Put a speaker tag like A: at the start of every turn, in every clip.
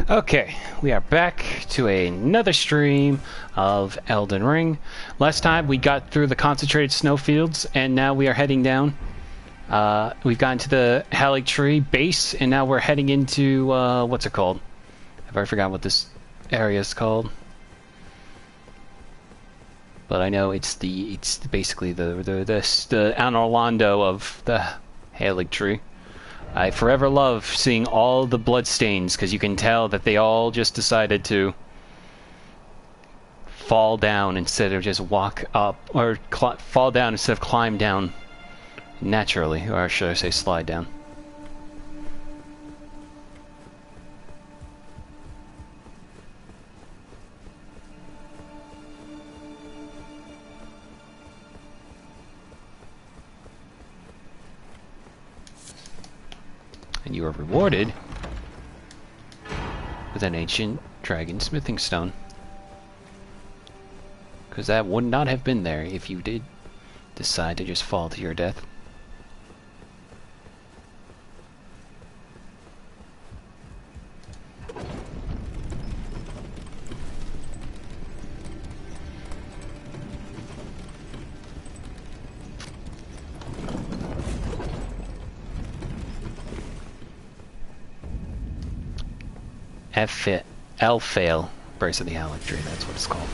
A: Okay, we are back to another stream of Elden Ring. Last time we got through the concentrated snowfields, and now we are heading down. We've gotten to the Halleck Tree base, and now we're heading into, what's it called? I've already forgotten what this area is called. But I know it's basically the Anne Orlando of the Halleck Tree. I forever love seeing all the bloodstains, because you can tell that they all just decided to fall down instead of just walk up, or fall down instead of climb down naturally, or should I say slide down. And you are rewarded with an ancient dragon smithing stone. Because that would not have been there if you did decide to just fall to your death. Elfail, Brace of the Halleck Tree, that's what it's called.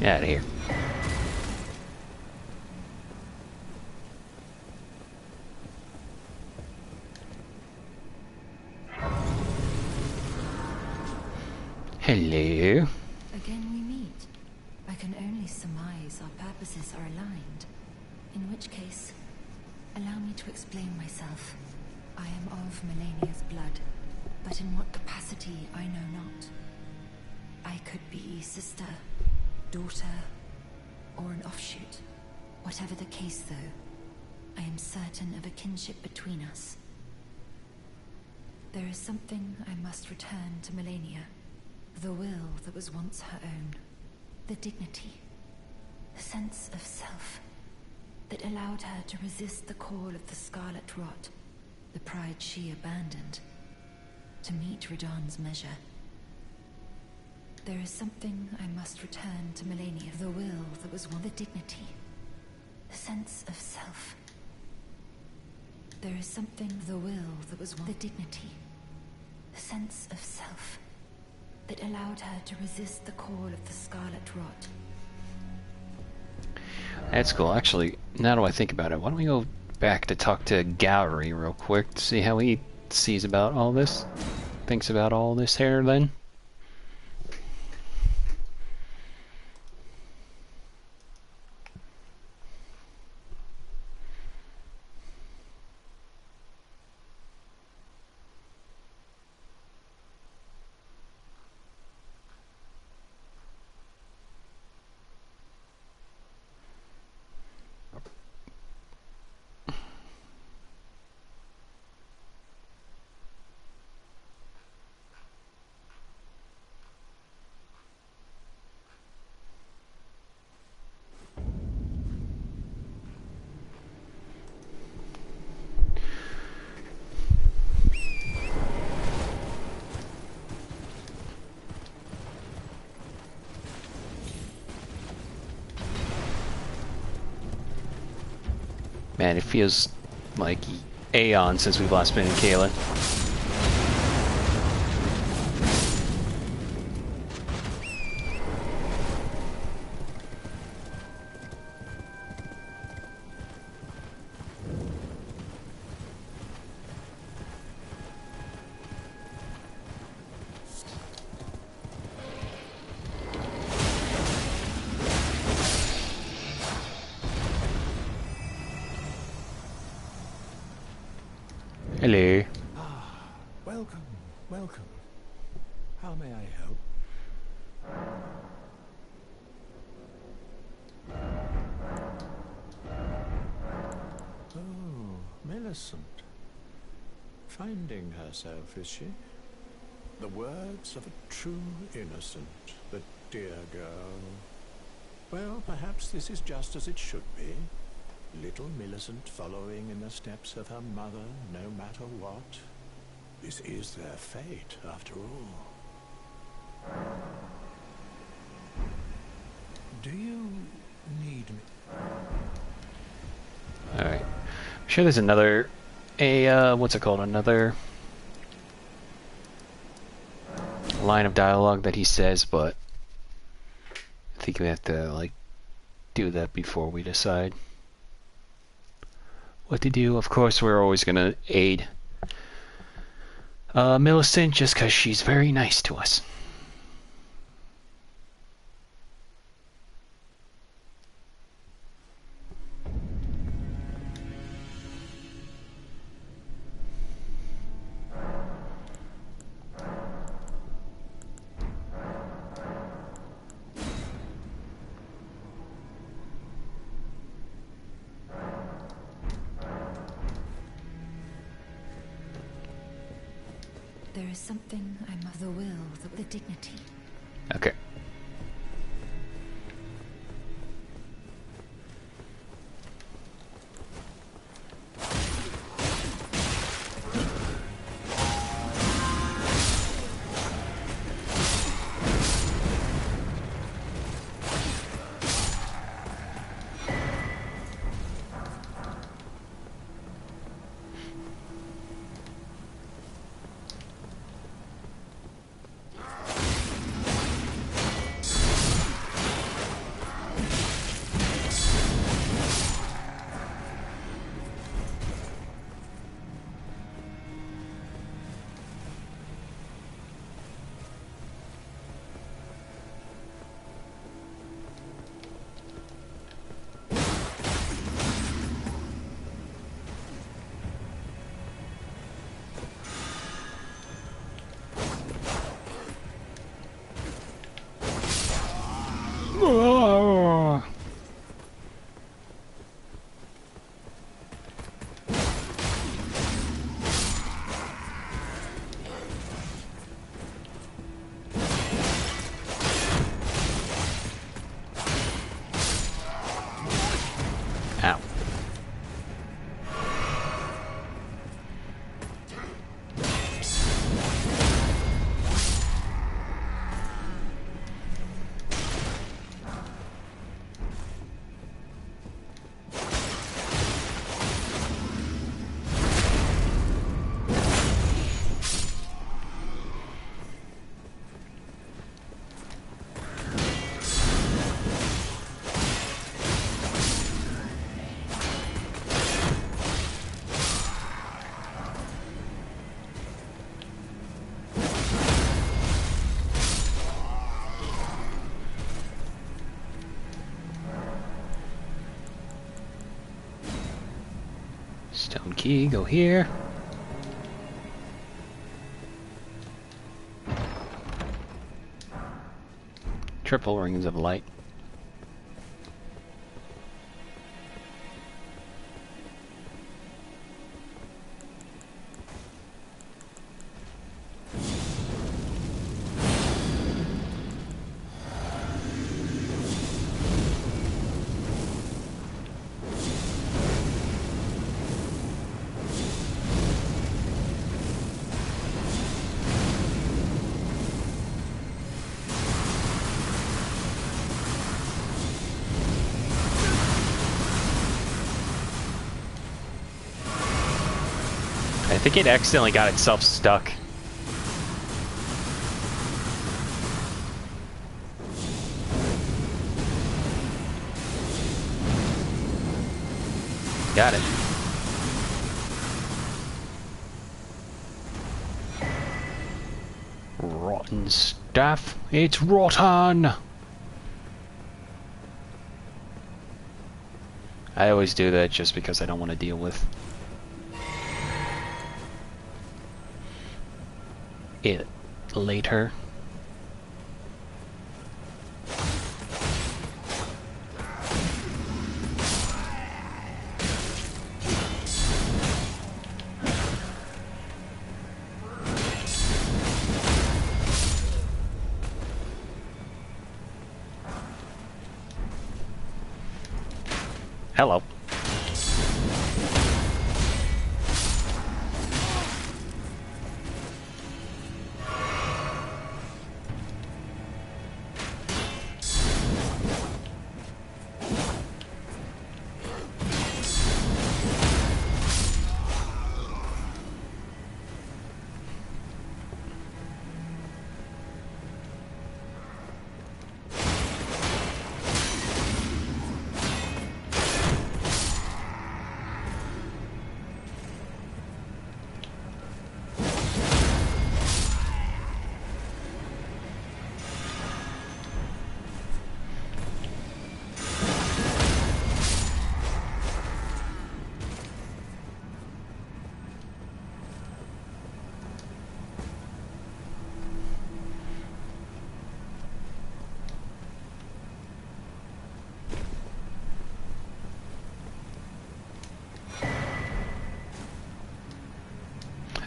A: Get out of here. Hello.
B: Again we meet. I can only surmise our purposes are aligned. In which case, allow me to explain myself. I am of Malenia's blood, but in what capacity I know not. I could be sister, daughter, or an offshoot. Whatever the case, though, I am certain of a kinship between us. There is something I must return to Malenia. The will that was once her own. The dignity. The sense of self that allowed her to resist the call of the Scarlet Rot. The pride she abandoned to meet Radahn's measure. There is something I must return to Malenia. The will that was once the dignity. The sense of self. There is something the will that was once the dignity. The sense of self that allowed her to resist the call of the Scarlet Rot.
A: That's cool. Actually, now that I think about it, why don't we go back to talk to Gowry real quick to see how he sees about all this? Thinks about all this here then? Man, it feels like aeons since we've last been in Miquella. Hello.
C: Welcome, welcome. How may I help? Oh, Millicent. Finding herself, is she? The words of a true innocent, the dear girl. Well, perhaps this is just as it should be. Little Millicent following in the steps of her mother, no matter what. This is their fate, after all. Do you need me?
A: Alright. I'm sure there's another... what's it called? Another... line of dialogue that he says, but... I think we have to, like, do that before we decide what to do. Of course, we're always gonna aid Millicent just because she's very nice to us.
B: There is something I must... The will, the dignity.
A: Okay. Ow. Stone key, go here. Triple rings of light. I think it accidentally got itself stuck. Got it. Rotten stuff. It's rotten! I always do that just because I don't want to deal with it later. Hello.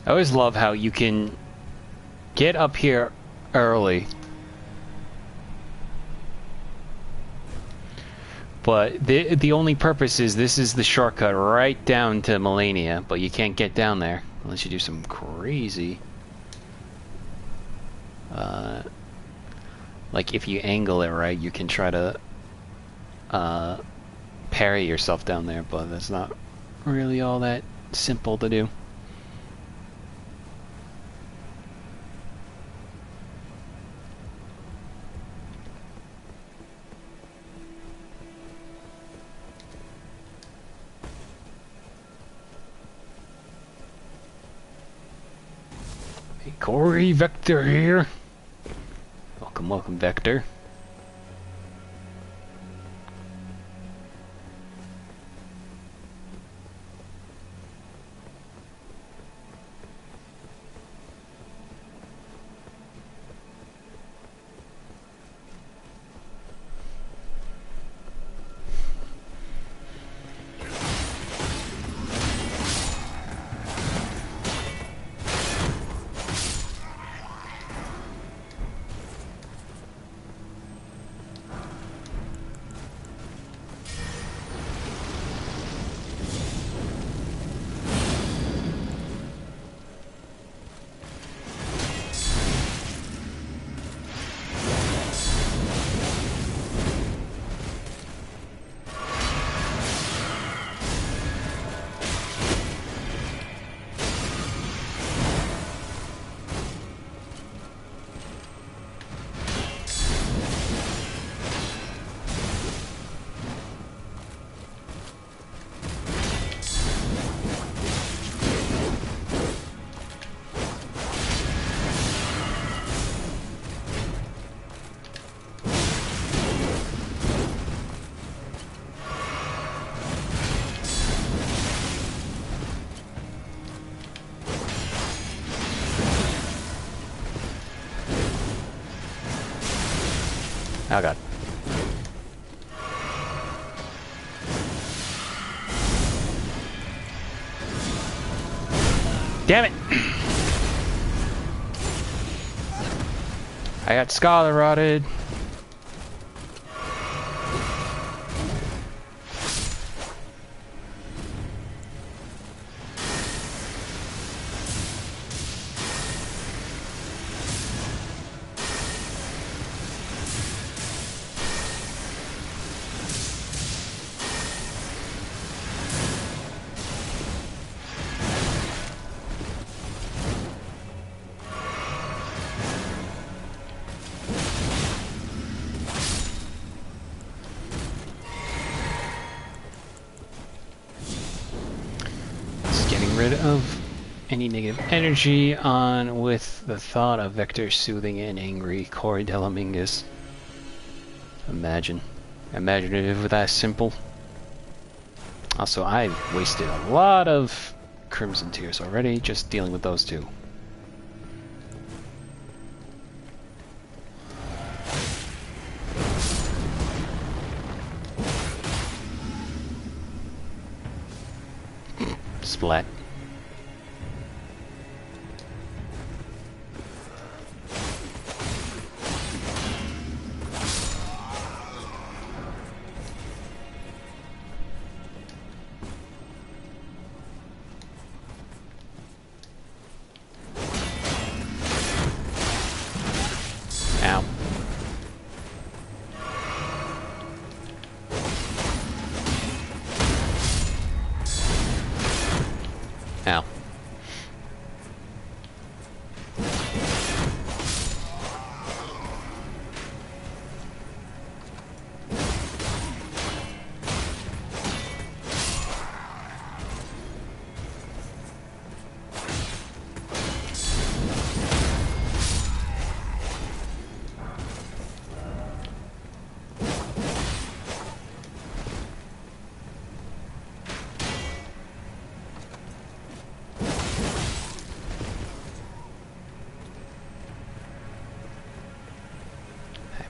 A: I always love how you can get up here early, but the only purpose is this is the shortcut right down to Malenia, but you can't get down there unless you do some crazy like if you angle it right, you can try to parry yourself down there, but that's not really all that simple to do. Corey, Vector here. Welcome, welcome, Vector. Oh god. Damn it! I got Scholar Rotted. Rid of any negative energy on with the thought of Vector soothing an angry Corey Delamingus. Imagine if it was that simple. Also, I've wasted a lot of Crimson Tears already just dealing with those two. Splat. Ow. Ow.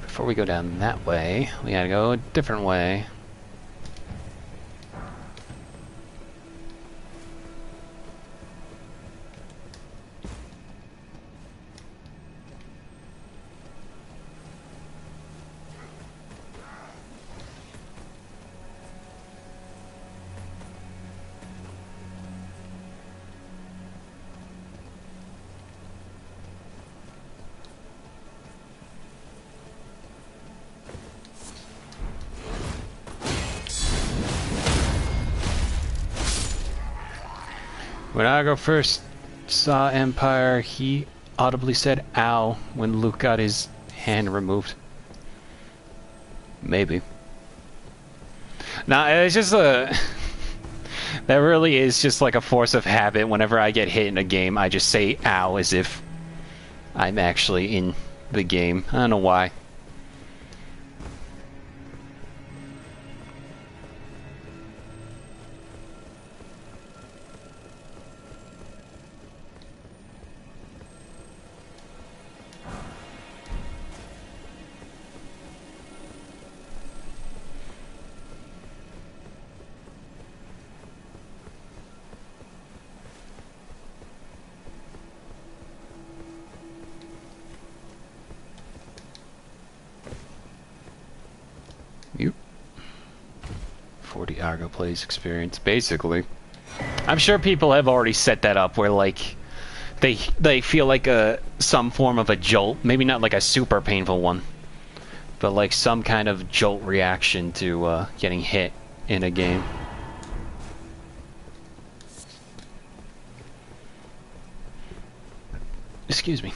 A: Before we go down that way, we gotta go a different way. When Argo first saw Empire, he audibly said "ow" when Luke got his hand removed. Maybe. Nah, it's just a... that really is just like a force of habit. Whenever I get hit in a game, I just say "ow" as if I'm actually in the game. I don't know why. You 40 Argo plays experience, basically. I'm sure people have already set that up where like they feel like some form of a jolt, maybe not like a super painful one, but like some kind of jolt reaction to getting hit in a game. Excuse me.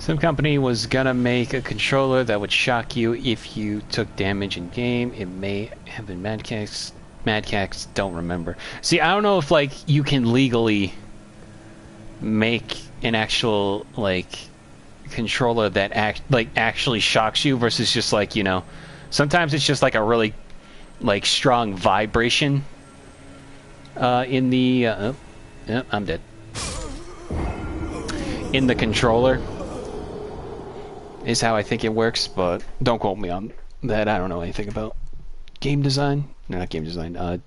A: Some company was gonna make a controller that would shock you if you took damage in game. It may have been Madcax. Madcax, don't remember. See, I don't know if like you can legally make an actual like controller that actually shocks you versus just like, you know, sometimes it's just like a really like strong vibration in the oh, I'm dead. In the controller is how I think it works, but don't quote me on that. I don't know anything about game design. No, not game design.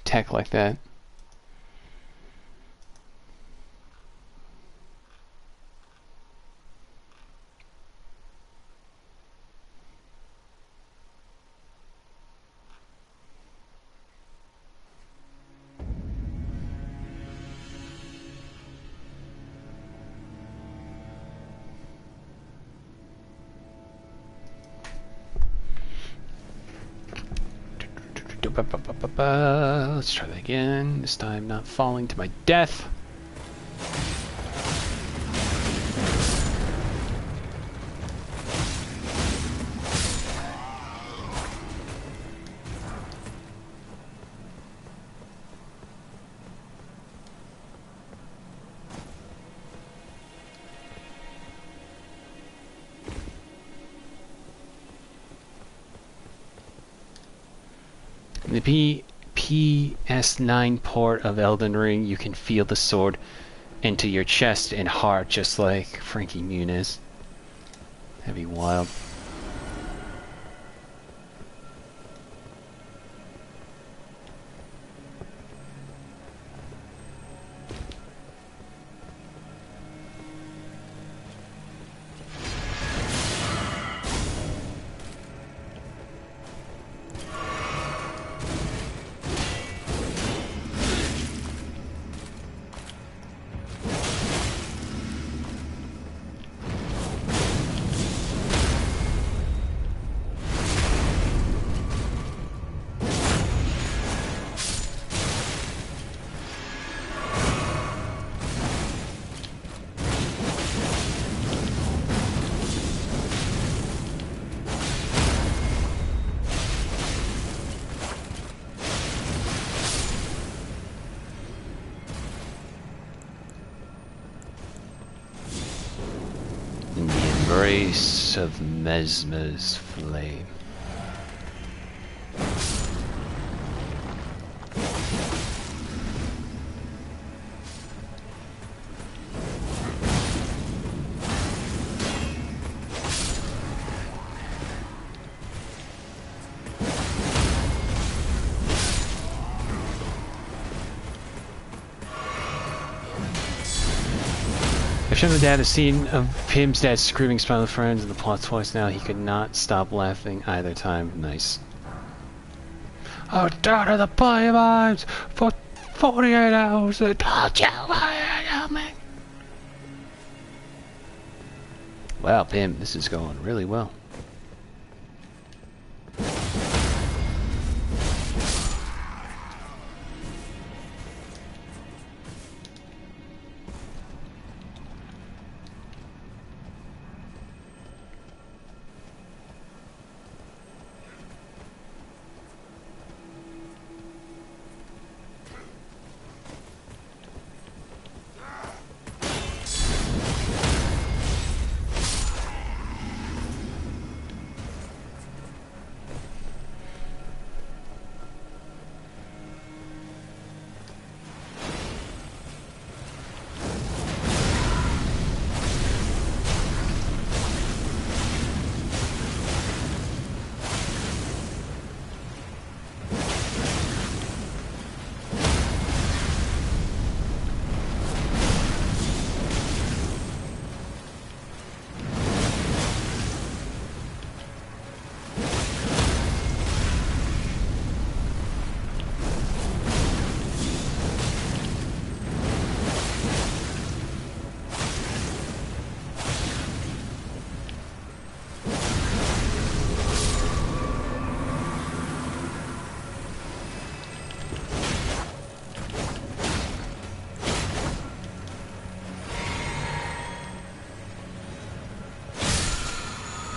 A: Tech like that. Let's try that again. This time not falling to my death. In the PS9 port of Elden Ring, you can feel the sword into your chest and heart, just like Frankie Muniz. That'd be wild. In the embrace of Mesmer's flame. I've shown the dad a scene of Pim's dad screaming, smiling with friends, and the plot twice now. He could not stop laughing either time. Nice. I down to the pipelines for 48 hours. I told you me. Wow, Pim, this is going really well.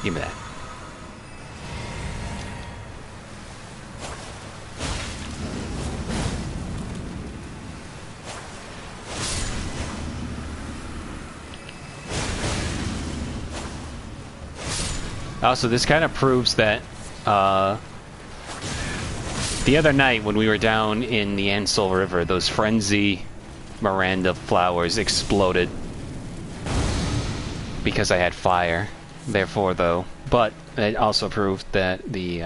A: Give me that. Also, this kind of proves that the other night when we were down in the Ansel River, those Frenzy Miranda flowers exploded because I had fire. Therefore, though, but it also proved that the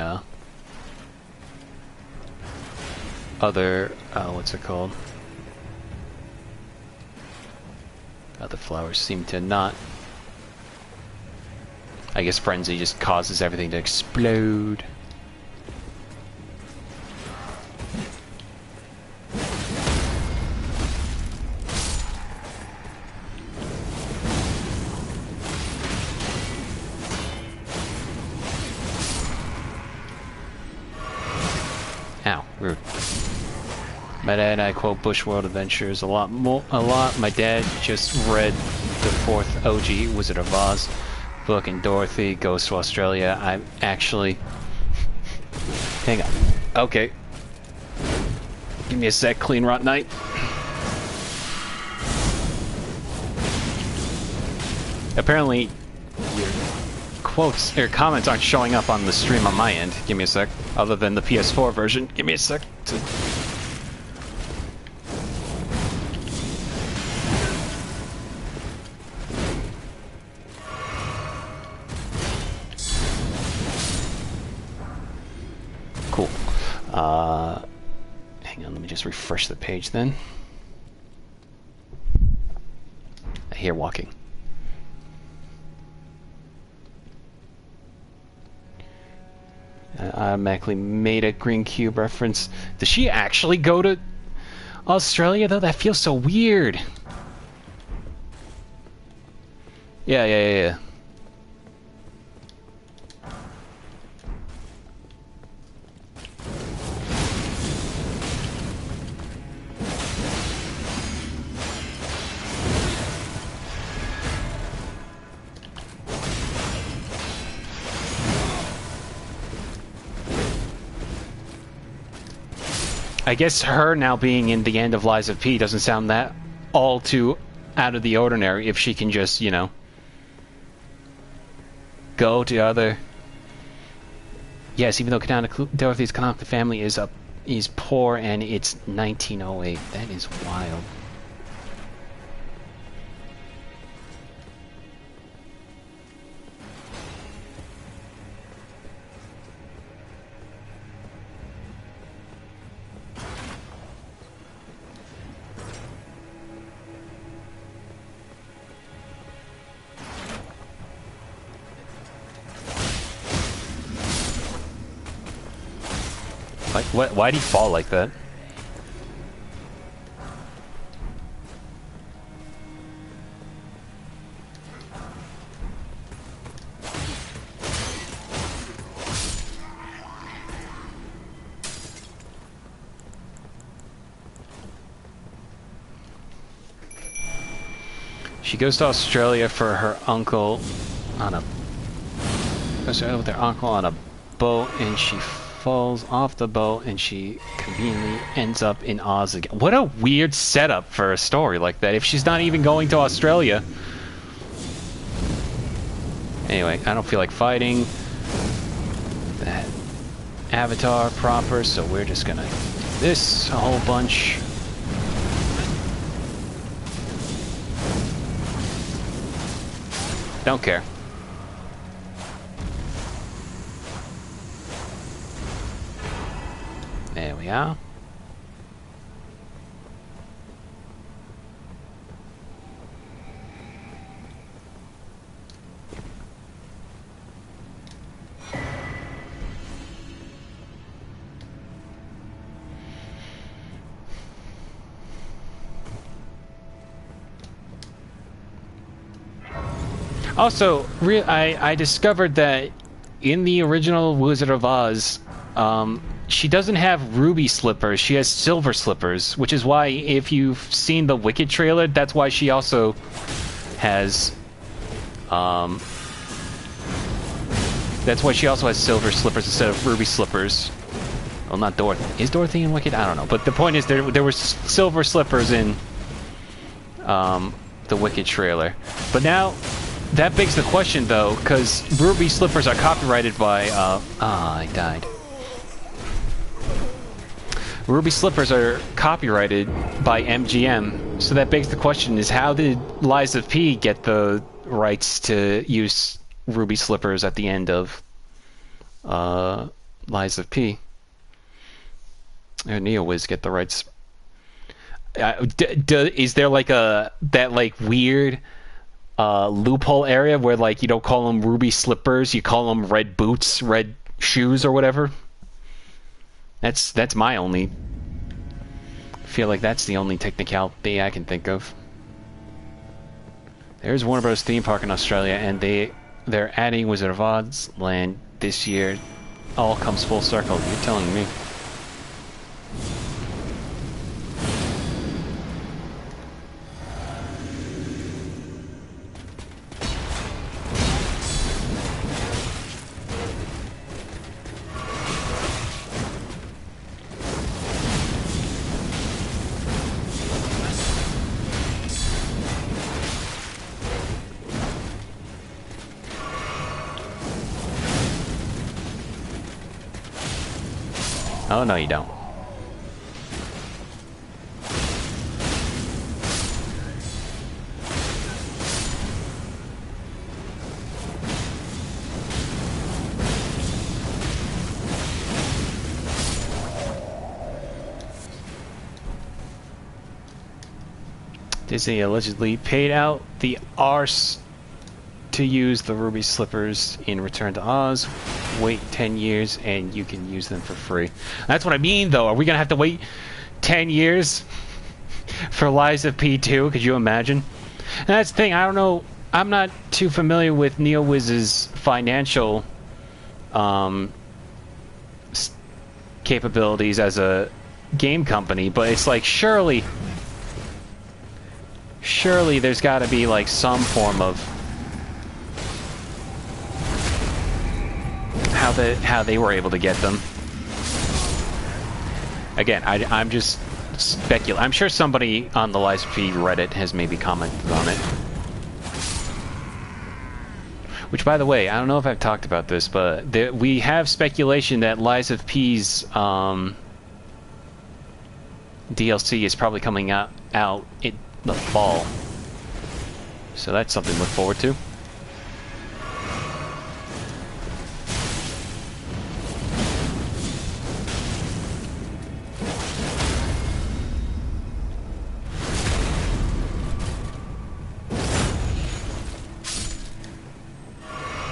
A: other, what's it called? Other flowers seem to not. I guess Frenzy just causes everything to explode. Ow. Rude. My dad and I quote Bushworld Adventures a lot. My dad just read the 4th OG Wizard of Oz book, and Dorothy Goes to Australia. I'm actually... Hang on. Okay. Give me a sec, Clean Rot Night. Apparently, your quotes or comments aren't showing up on the stream on my end. Give me a sec. Other than the PS4 version. Give me a sec. Cool. Hang on, let me just refresh the page then. I hear walking. I automatically made a green cube reference. Does she actually go to Australia though? That feels so weird. Yeah. I guess her now being in the end of Lies of P doesn't sound that all too out of the ordinary if she can just, you know, go to other... Yes, even though Dorothy's canonical family is poor and it's 1908. That is wild. Why'd he fall like that? She goes to Australia for her uncle on a... goes with her uncle on a boat, and she falls off the boat, and she conveniently ends up in Oz again. What a weird setup for a story like that, if she's not even going to Australia. Anyway, I don't feel like fighting that avatar proper, so we're just gonna do this a whole bunch. Don't care. There we are. Also, I discovered that in the original Wizard of Oz, she doesn't have ruby slippers, she has silver slippers, which is why, if you've seen the Wicked trailer, that's why she also has, that's why she also has silver slippers instead of ruby slippers. Well, not Dorothy. Is Dorothy in Wicked? I don't know. But the point is, there were silver slippers in, the Wicked trailer. But now... that begs the question, though, because ruby slippers are copyrighted by, I died. Ruby slippers are copyrighted by MGM, so that begs the question, is how did Lies of P get the rights to use ruby slippers at the end of, Lies of P? Or NeoWiz get the rights? Is there, like, that, like, weird... loophole area where, like, you don't call them ruby slippers, you call them red boots, red shoes, or whatever? That's my only... I feel like that's the only technicality I can think of. There's Warner Bros. Theme Park in Australia, and they're adding Wizard of Oz land this year. All comes full circle, you're telling me. Oh, no, you don't. Disney allegedly paid out the arse to use the ruby slippers in Return to Oz. Wait 10 years and you can use them for free. That's what I mean, though. Are we gonna have to wait 10 years for Lies of P2? Could you imagine? And that's the thing. I don't know. I'm not too familiar with NeoWiz's financial capabilities as a game company, but it's like surely there's got to be like some form of how they were able to get them. Again, I'm just speculating. I'm sure somebody on the Lies of P Reddit has maybe commented on it. Which, by the way, I don't know if I've talked about this, but we have speculation that Lies of P's DLC is probably coming out in the fall. So that's something to look forward to.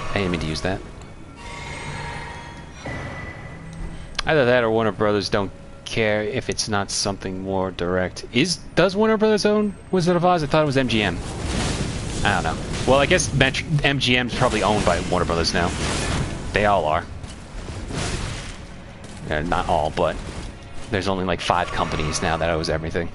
A: I didn't mean to use that. Either that or Warner Brothers don't care if it's not something more direct. Does Warner Brothers own Wizard of Oz? I thought it was MGM. I don't know. Well, I guess MGM's probably owned by Warner Brothers now. They all are. Not all, but there's only like 5 companies now that owes everything.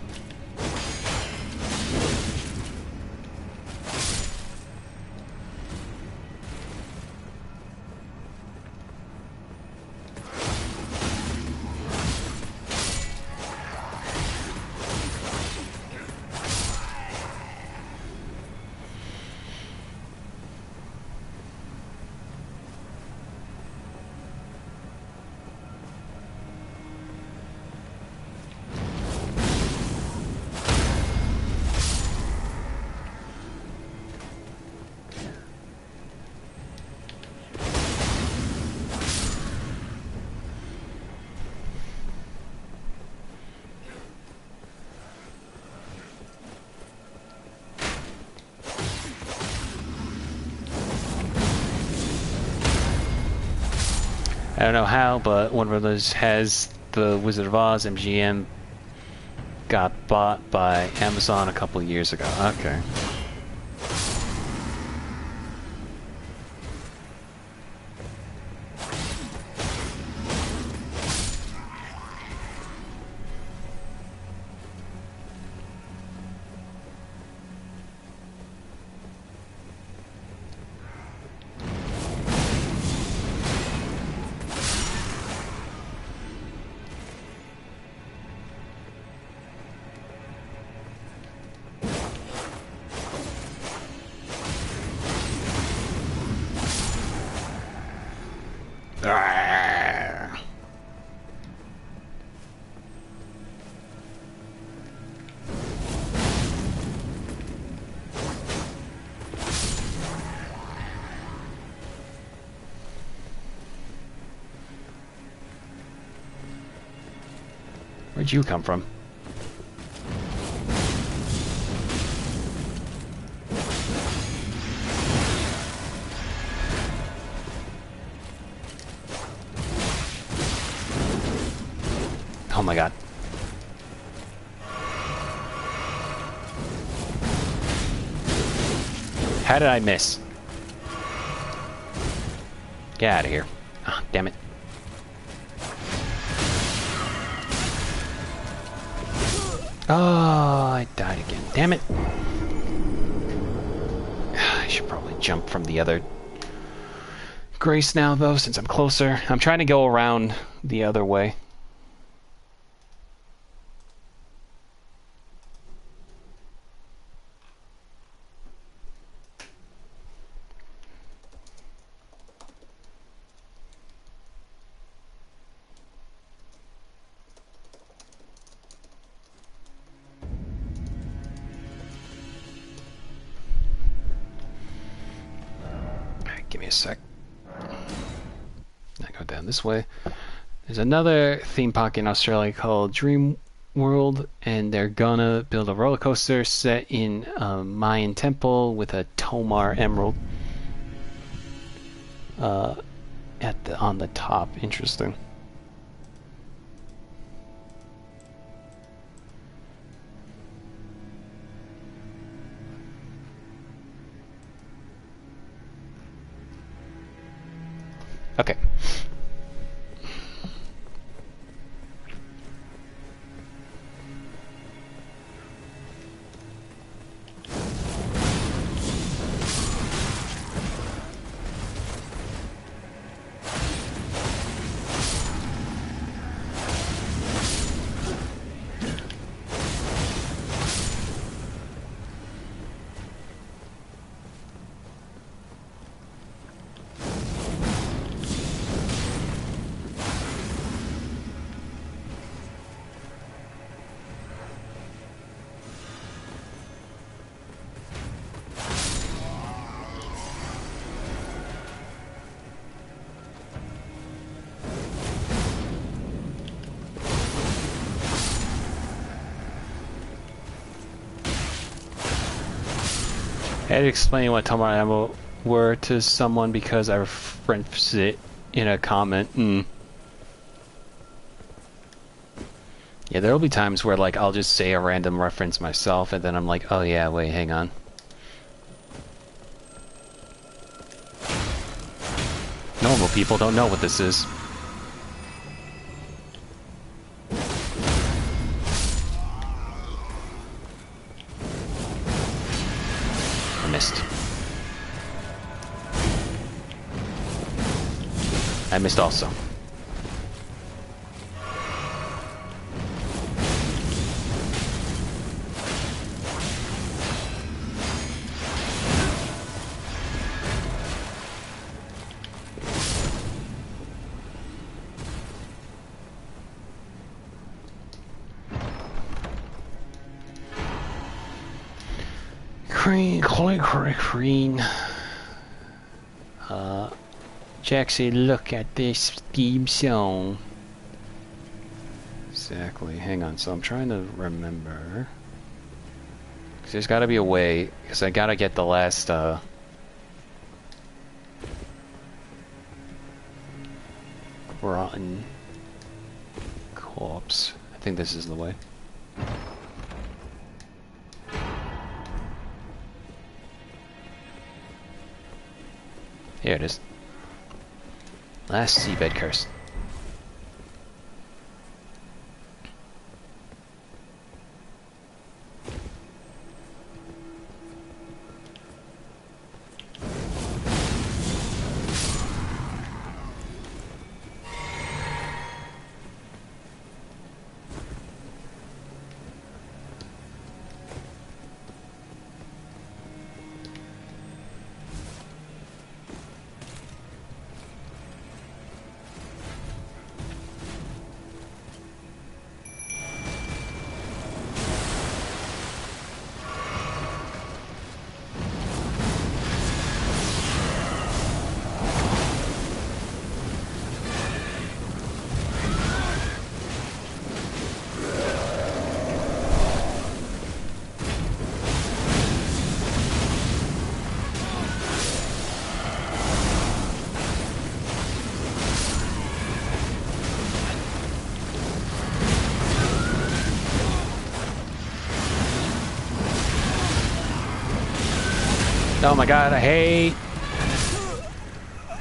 A: I don't know how, but Warner Brothers has the Wizard of Oz. MGM got bought by Amazon a couple years ago. Okay. Where'd you come from? Oh my god. How did I miss? Get out of here. Ah, damn it. Oh, I died again. Damn it. I should probably jump from the other Grace now, though, since I'm closer. I'm trying to go around the other way. Alright, give me a sec. I go down this way. There's another theme park in Australia called Dream World, and they're gonna build a roller coaster set in a Mayan temple with a Tomar emerald on the top. Interesting. Okay. I had to explain what Tomar ammo were to someone because I referenced it in a comment. Yeah, there'll be times where like I'll just say a random reference myself and then I'm like, oh yeah, wait, hang on. Normal people don't know what this is. I missed also. Green. Jaxie, look at this theme song. Exactly. Hang on. So I'm trying to remember. Cause there's got to be a way. Because I got to get the last. Rotten corpse. I think this is the way. Here it is. Last seabed curse. Oh my god, I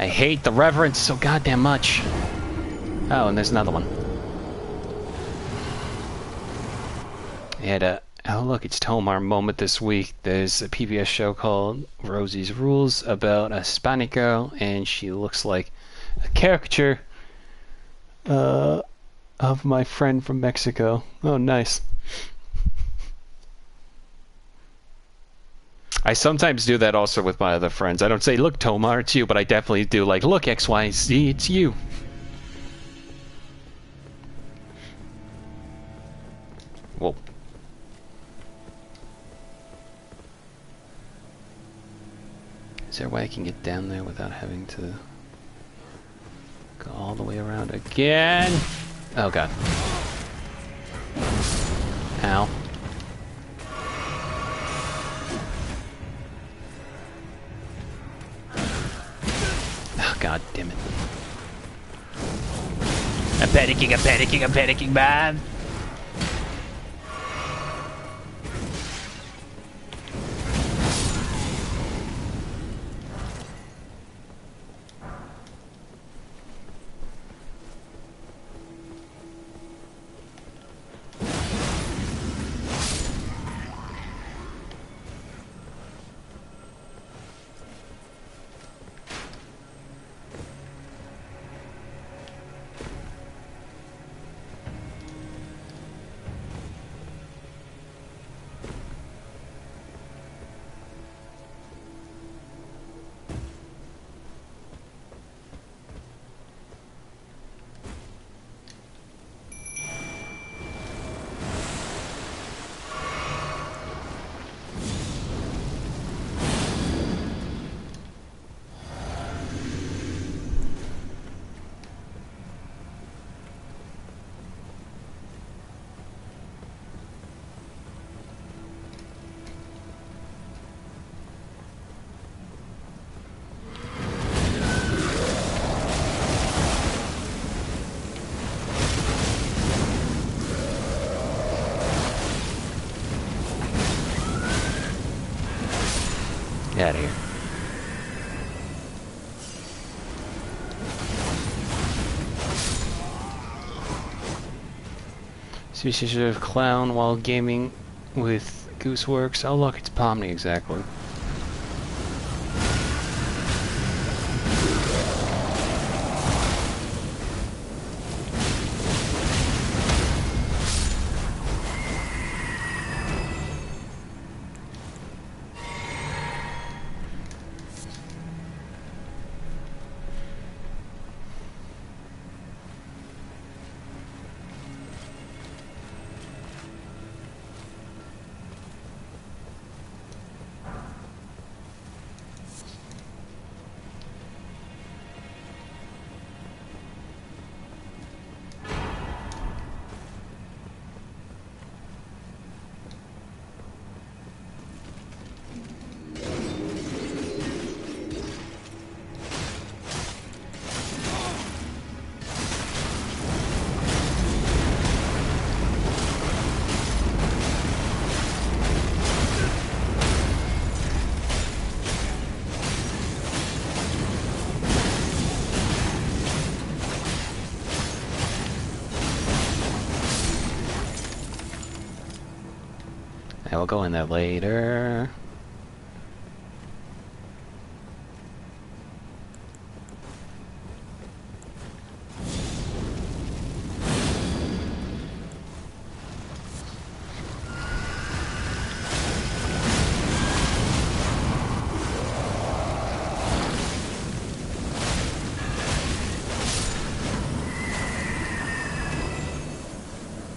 A: hate the reverence so goddamn much. Oh, and there's another one. had a oh look, it's Tomar moment this week. There's a PBS show called Rosie's Rules about a Hispanic girl, and she looks like a caricature of my friend from Mexico. Oh, nice. I sometimes do that also with my other friends. I don't say, look, Tomar, it's you, but I definitely do, like, look, XYZ, it's you. Whoa. Is there a way I can get down there without having to go all the way around again? Oh, God. Ow. Oh, God damn it. I'm panicking, man. Get out of here. Species of clown while gaming with Gooseworks. Oh look, it's Pomni exactly. I will go in there later.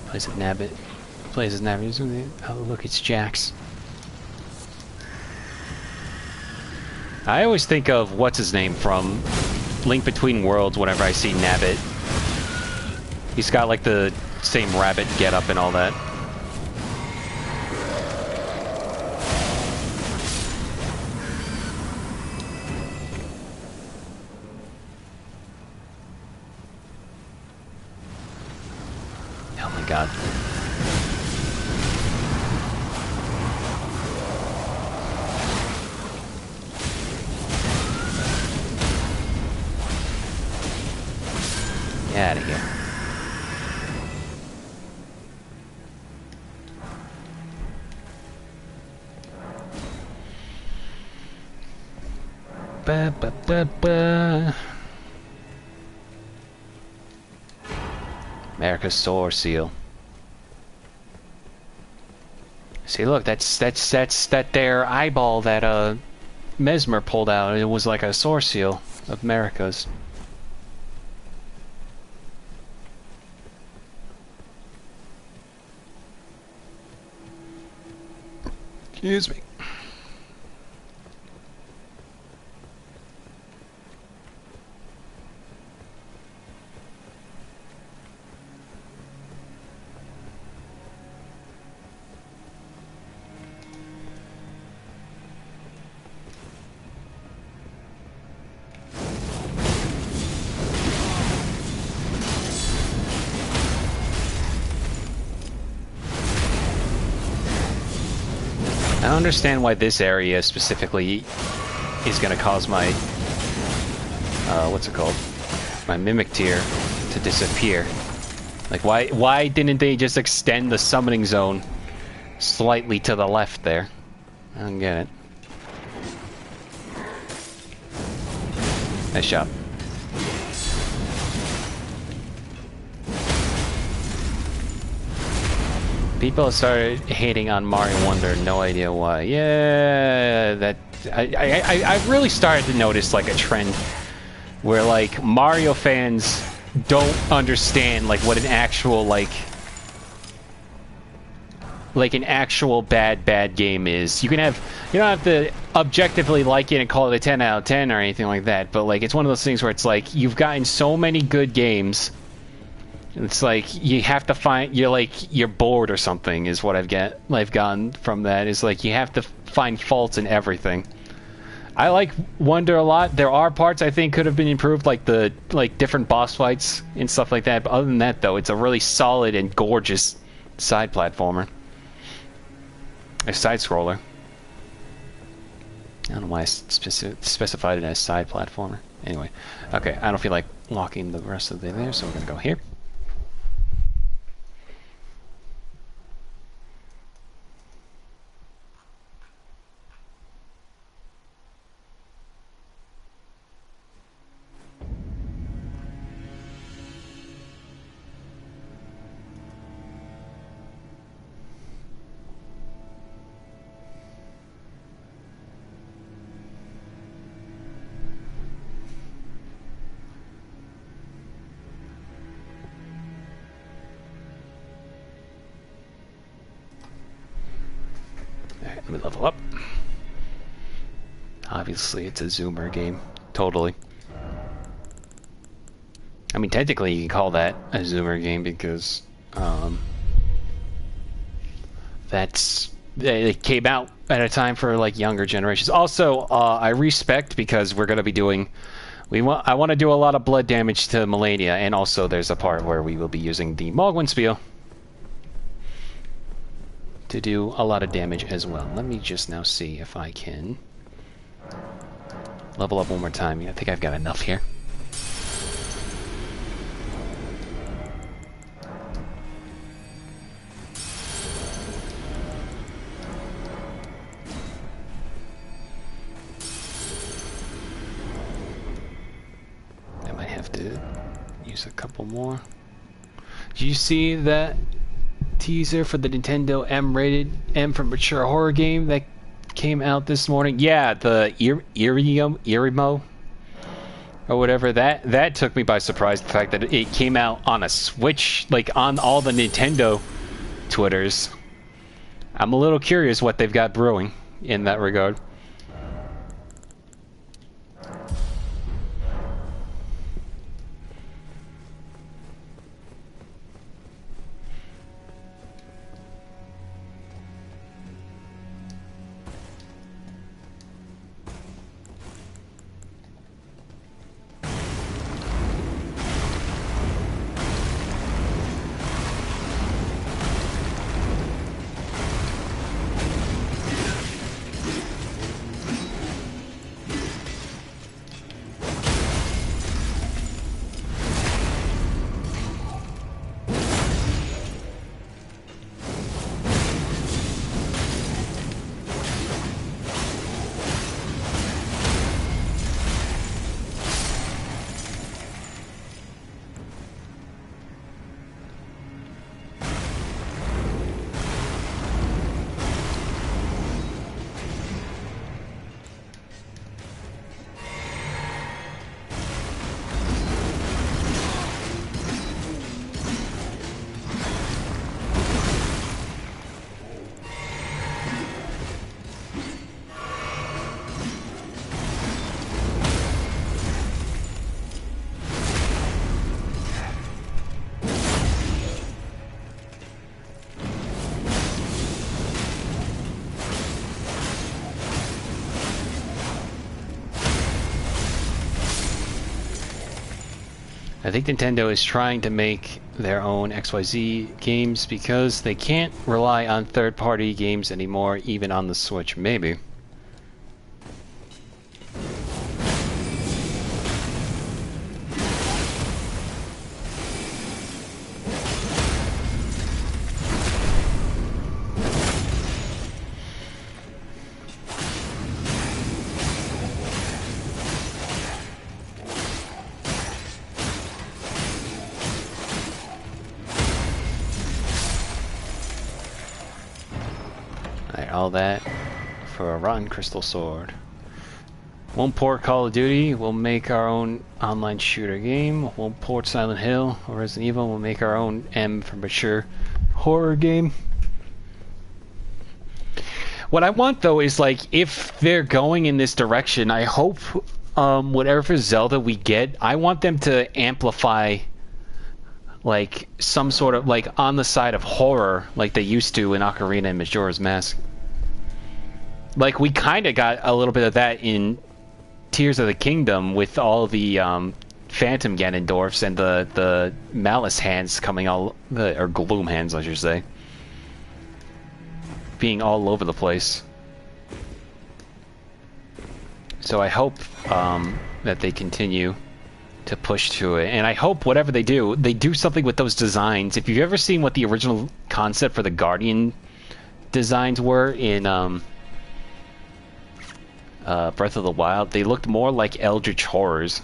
A: Place of Nabbit. Place is never using. Oh look, it's Jax. I always think of what's his name from Link Between Worlds whenever I see Nabbit. He's got like the same rabbit getup and all that. Oh my god. Get out of here. America's Soar Seal. See, look, that's that there eyeball that Mesmer pulled out. It was like a Soar Seal of America's. Excuse me. I don't understand why this area specifically is going to cause my, what's it called? My Mimic Tier to disappear. Like, why didn't they just extend the summoning zone slightly to the left there? I don't get it. Nice shot. People started hating on Mario Wonder, no idea why. Yeah, that I really started to notice like a trend where like Mario fans don't understand like what an actual like an actual bad game is. You don't have to objectively like it and call it a 10 out of 10 or anything like that, but like it's one of those things where it's like you've gotten so many good games. It's like you have to find you're bored or something is what I've gotten from that. Is like you have to find faults in everything. I like Wonder a lot. There are parts I think could have been improved, like the different boss fights and stuff like that. But other than that, though, it's a really solid and gorgeous side platformer. A side scroller. I don't know why I specified it as side platformer. Anyway, okay. I don't feel like walking the rest of the way there, so we're gonna go here. Let me level up. Obviously, it's a zoomer game. Totally. I mean, technically, you can call that a zoomer game because it came out at a time for like younger generations. Also, I respect because we're gonna be doing. I want to do a lot of blood damage to Malenia, and also there's a part where we will be using the Mogwin Spiel to do a lot of damage as well. Let me just now see if I can level up one more time. I think I've got enough here. I might have to use a couple more. Do you see that teaser for the Nintendo M for mature horror game that came out this morning? Yeah, the Irimo or whatever. That took me by surprise. The fact that it came out on a Switch, like on all the Nintendo Twitters. I'm a little curious what they've got brewing in that regard. I think Nintendo is trying to make their own XYZ games because they can't rely on third-party games anymore, even on the Switch, maybe. All that for a rotten crystal sword. Won't port Call of Duty, we'll make our own online shooter game. Won't port Silent Hill or Resident Evil, we'll make our own M for mature horror game. What I want though is, like, if they're going in this direction, I hope whatever Zelda we get, I want them to amplify like some sort of, like, on the side of horror like they used to in Ocarina and Majora's Mask. Like, we kind of got a little bit of that in Tears of the Kingdom with all the Phantom Ganondorfs and the Malice hands coming all... or Gloom hands, I should say. Being all over the place. So I hope that they continue to push to it. And I hope whatever they do something with those designs. If you've ever seen what the original concept for the Guardian designs were in... Breath of the Wild, they looked more like eldritch horrors.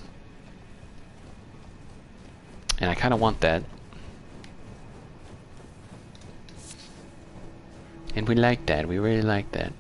A: And I kind of want that. And we like that. We really like that.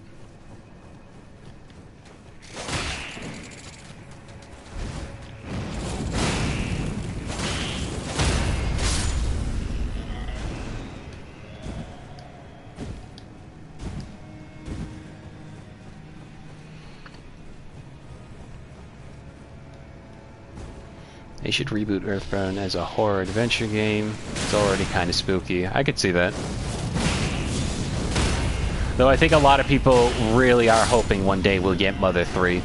A: They should reboot Earthbound as a horror adventure game. It's already kind of spooky. I could see that. Though I think a lot of people really are hoping one day we'll get Mother 3.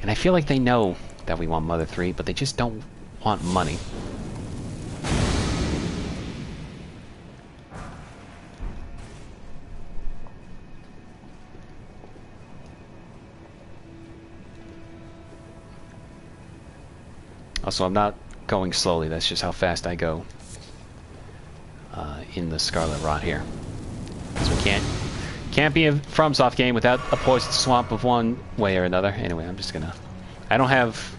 A: And I feel like they know that we want Mother 3, but they just don't want money. Also, I'm not going slowly, that's just how fast I go in the Scarlet Rot here. So we can't be a FromSoft game without a poison swamp of one way or another. Anyway, I'm just gonna... I don't have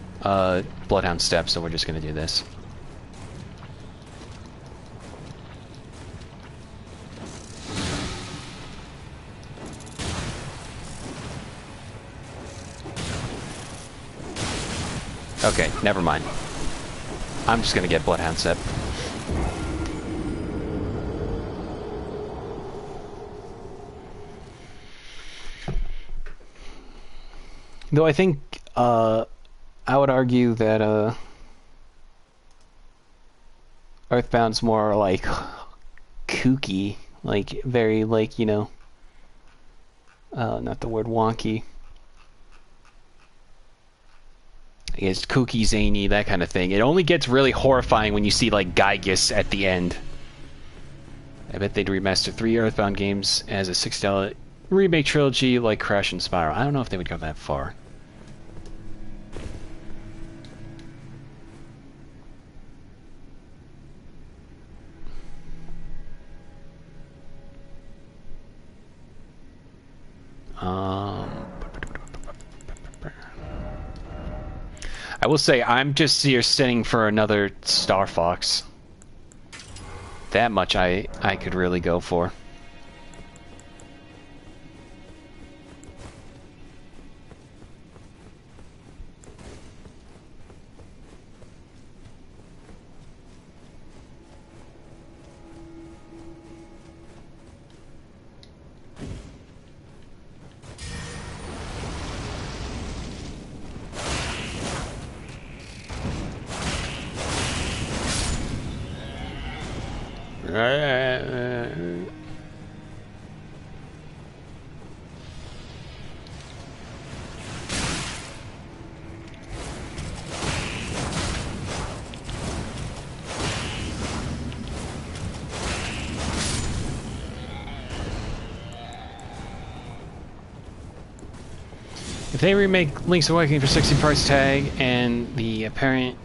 A: Bloodhound Steps, so we're just gonna do this. Okay, never mind. I'm just gonna get Bloodhound Step. Though I think, I would argue that, Earthbound's more, like, kooky. Like, very, like, you know... not the word wonky. It's kooky, zany, that kind of thing. It only gets really horrifying when you see, like, Gygus at the end. I bet they'd remaster 3 Earthbound games as a $6 remake trilogy like Crash and Spyro. I don't know if they would go that far. I will say, I'm just here sitting for another Star Fox. That much I could really go for. If they remake Link's Awakening for $60 price tag and the apparent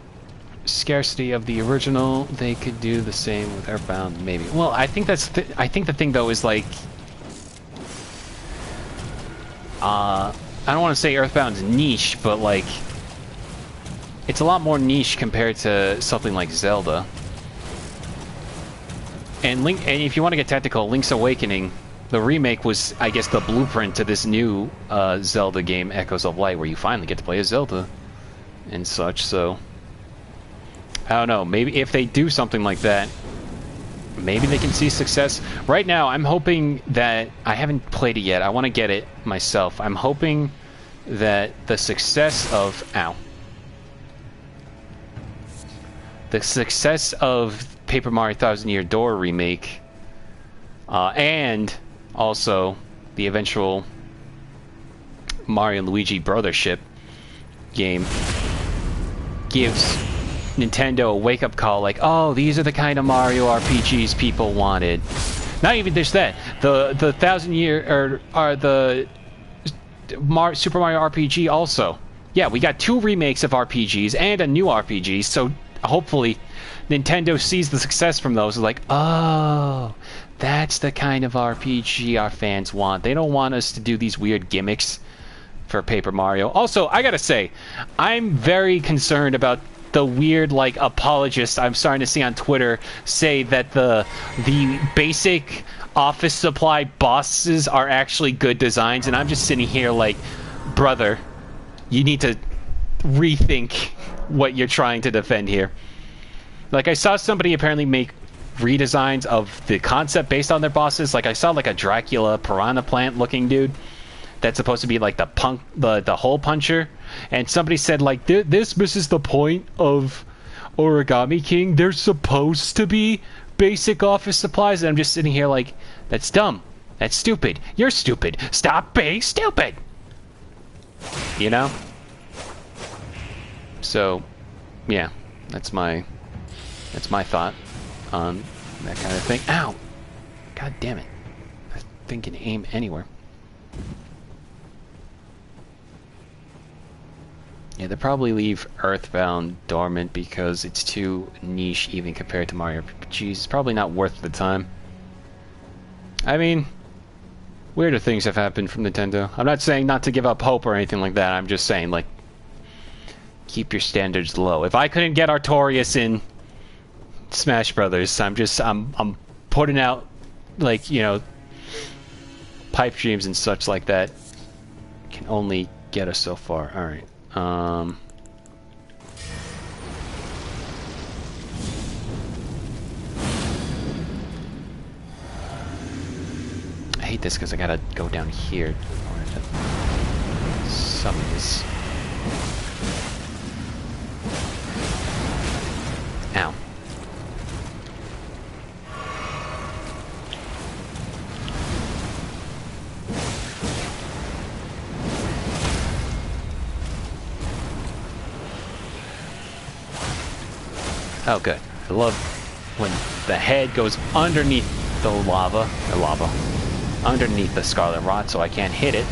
A: scarcity of the original, they could do the same with Earthbound, maybe. Well, I think that's I think the thing though is like, I don't want to say Earthbound's niche, but like, it's a lot more niche compared to something like Zelda. And if you want to get technical, Link's Awakening, the remake was, I guess, the blueprint to this new Zelda game, Echoes of Light, where you finally get to play as Zelda and such. So I don't know, maybe if they do something like that, maybe they can see success. Right now, I'm hoping that, I haven't played it yet, I want to get it myself. I'm hoping that the success of, the success of Paper Mario Thousand Year Door remake, and also the eventual Mario and Luigi Brothership game, gives Nintendo a wake-up call, like, oh, these are the kind of Mario RPGs people wanted. Not even just that, the Super Mario RPG also. Yeah, we got 2 remakes of RPGs and a new RPG, so hopefully Nintendo sees the success from those, like, oh, that's the kind of RPG our fans want. They don't want us to do these weird gimmicks for Paper Mario. Also, I gotta say, I'm very concerned about the weird, like, apologists I'm starting to see on Twitter say that the basic office supply bosses are actually good designs, and I'm just sitting here like, brother, you need to rethink what you're trying to defend here. Like, I saw somebody apparently make redesigns of the concept based on their bosses. Like, I saw like a Dracula piranha plant looking dude that's supposed to be like the hole puncher, and somebody said like, this misses the point of Origami King. They're supposed to be basic office supplies, and I'm just sitting here like, that's dumb, that's stupid, you're stupid, stop being stupid, you know? So yeah, that's my thought on that kind of thing. Ow! God damn it. That thing can aim anywhere. Yeah, they'll probably leave Earthbound dormant because it's too niche even compared to Mario RPGs. It's probably not worth the time. I mean, weirder things have happened from Nintendo. I'm not saying not to give up hope or anything like that. I'm just saying, like, keep your standards low. If I couldn't get Artorias in Smash Brothers, I'm putting out, like, you know, pipe dreams and such like that. Can only get us so far. All right. I hate this because I gotta go down here in order to summon this. Ow. Oh, good. I love when the head goes underneath the lava, underneath the Scarlet Rot, so I can't hit it.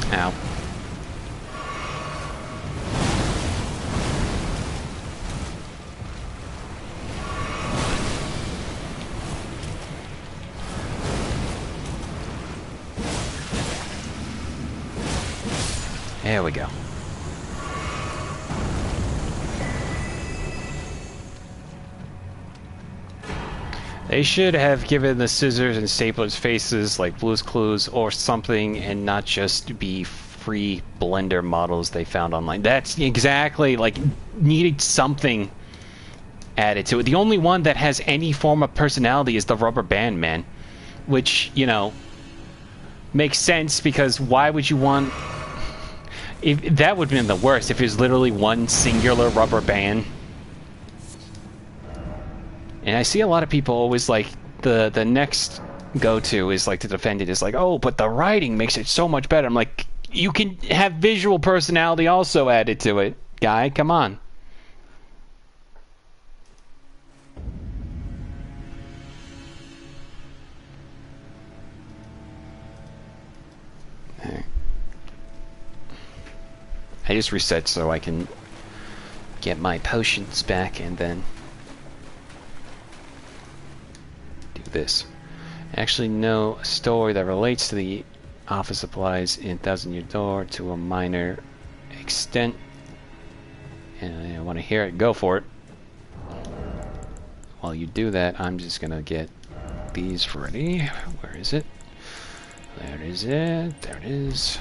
A: Ow. There we go. They should have given the scissors and staplers faces like Blue's Clues or something, and not just be free Blender models they found online. That's exactly, like, needed something added to it. The only one that has any form of personality is the rubber band man, which, you know, makes sense because why would you want... If that would have been the worst if it was literally one singular rubber band. And I see a lot of people always like the next go-to is like to defend it is like, oh, but the writing makes it so much better. I'm like, you can have visual personality also added to it, guy. Come on. I just reset so I can get my potions back and then do this. I actually know a story that relates to the office supplies in Thousand Year Door to a minor extent, and I want to hear it. Go for it. While you do that, I'm just gonna get these ready. Where is it? There is it. There it is.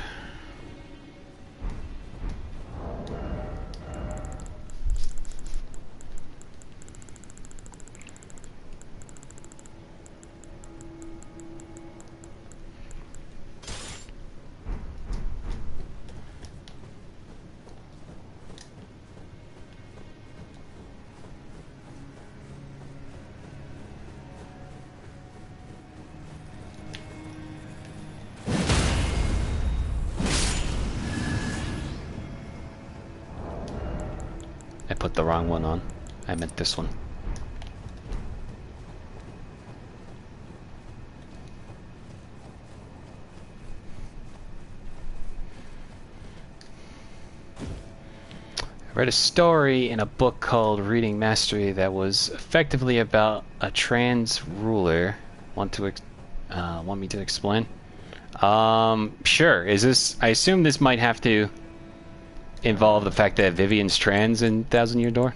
A: I put the wrong one on. I meant this one. I read a story in a book called Reading Mastery that was effectively about a trans ruler. Want me to explain? Sure. Is this... I assume this might have to involve the fact that Vivian's trans in Thousand Year Door?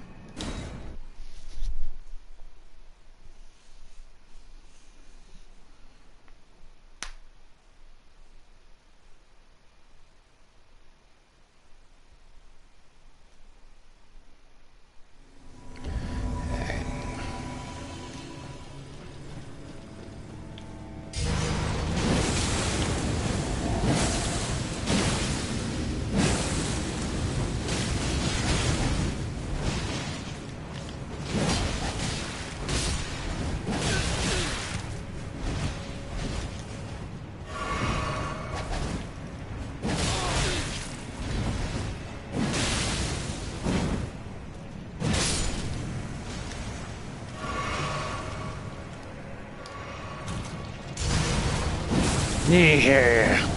A: Yeah.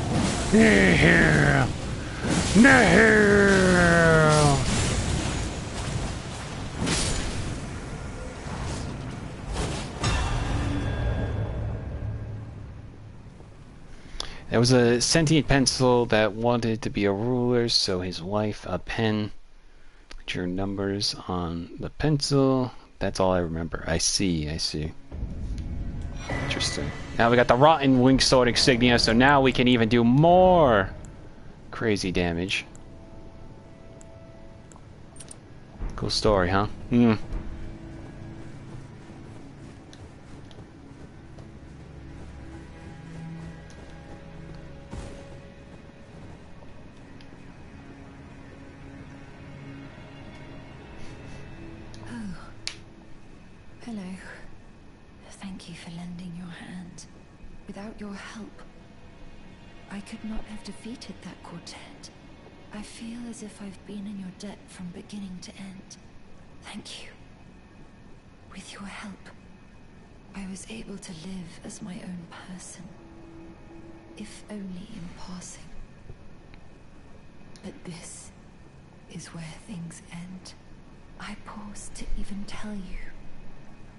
A: Yeah. No. There was a sentient pencil that wanted to be a ruler, so his wife, a pen, drew numbers on the pencil. That's all I remember. I see. Interesting. Now we got the Rotten Wing Sword insignia, so now we can even do more crazy damage. Cool story, huh? Hmm.
B: Hello. Thank you for lending your hand. Without your help, I could not have defeated that quartet. I feel as if I've been in your debt from beginning to end. Thank you. With your help, I was able to live as my own person. If only in passing. But this is where things end. I pause to even tell you,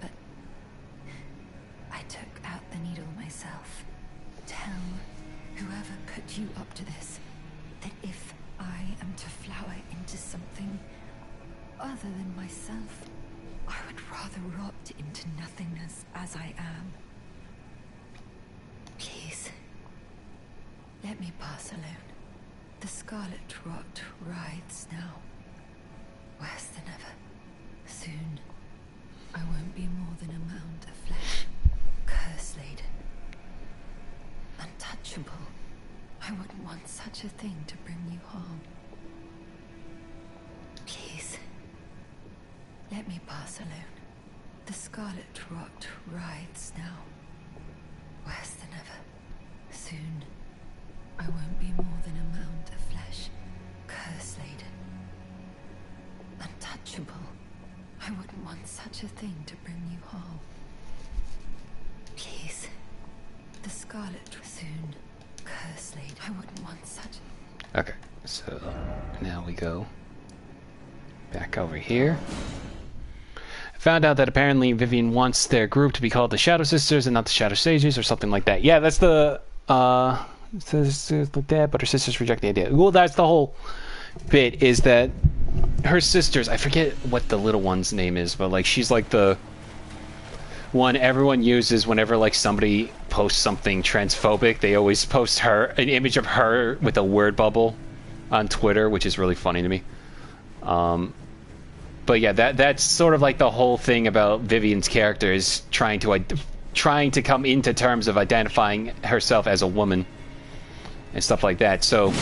B: but I took out the needle myself. Tell whoever put you up to this that if I am to flower into something other than myself, I would rather rot into nothingness as I am. Please, let me pass alone. The scarlet rot writhes now. Worse than ever. Soon, I won't be more than a mound of flesh, curse-laden, untouchable. I wouldn't want such a thing to bring you harm. Please, let me pass alone. The scarlet rot writhes now, worse than ever. Soon, I won't be more than a mound of flesh, curse-laden, untouchable. I wouldn't want such a thing to bring you harm. Please, the scarlet soon, curse-laden. I wouldn't want such.
A: Okay, so now we go back over here. I found out that apparently Vivian wants their group to be called the Shadow Sisters and not the Shadow Sages or something like that. Yeah, that's the sisters like that, but her sisters reject the idea. Well, that's the whole bit, is that her sisters, I forget what the little one's name is, but like she's like the one everyone uses whenever like somebody posts something transphobic. They always post an image of her with a word bubble on Twitter, which is really funny to me. But yeah, that's sort of like the whole thing about Vivian's character, is trying to come into terms of identifying herself as a woman and stuff like that. So,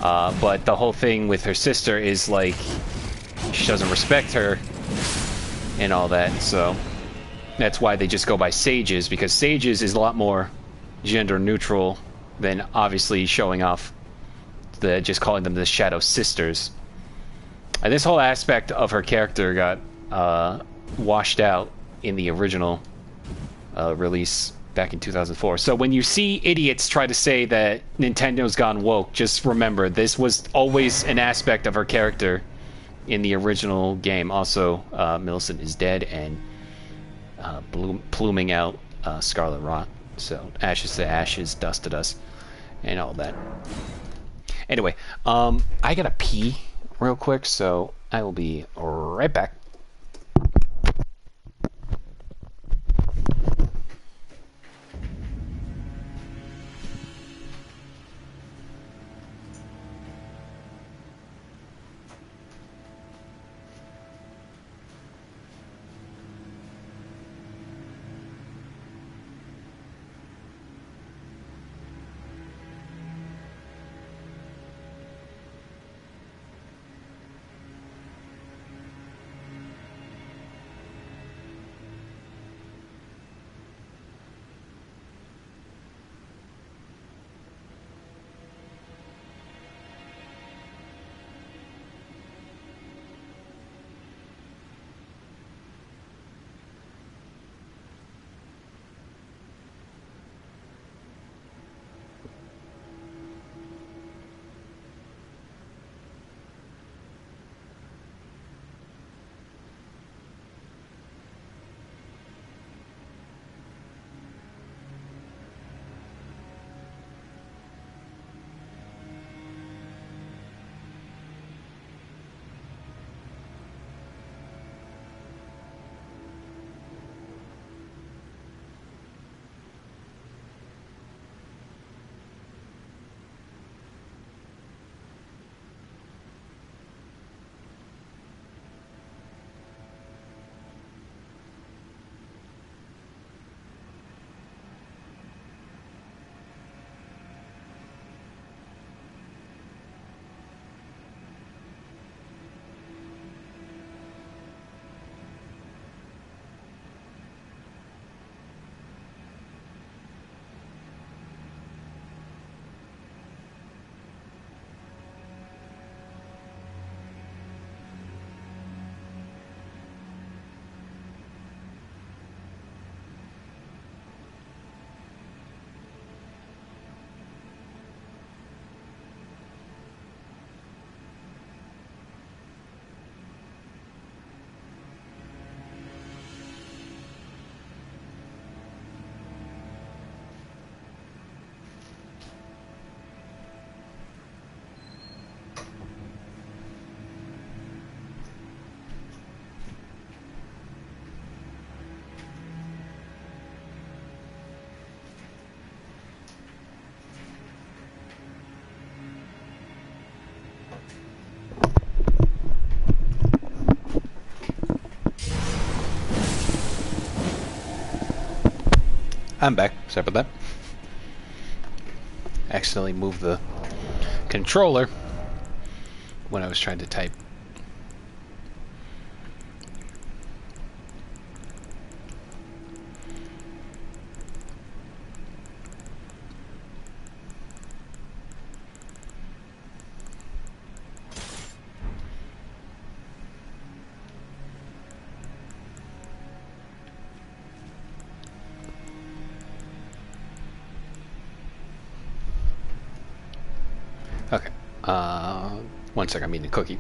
A: but the whole thing with her sister is like she doesn't respect her and all that. So that's why they just go by sages, because sages is a lot more gender neutral than obviously showing off just calling them the Shadow Sisters. And this whole aspect of her character got washed out in the original release back in 2004. So when you see idiots try to say that Nintendo's gone woke, just remember this was always an aspect of her character in the original game. Also, Millicent is dead and pluming out Scarlet Rot. So ashes to ashes, dust to dust, and all that. Anyway, I gotta pee real quick, so I will be right back. I'm back. Sorry about that. Accidentally moved the controller when I was trying to type. Okay. 1 second, I'm eating a cookie.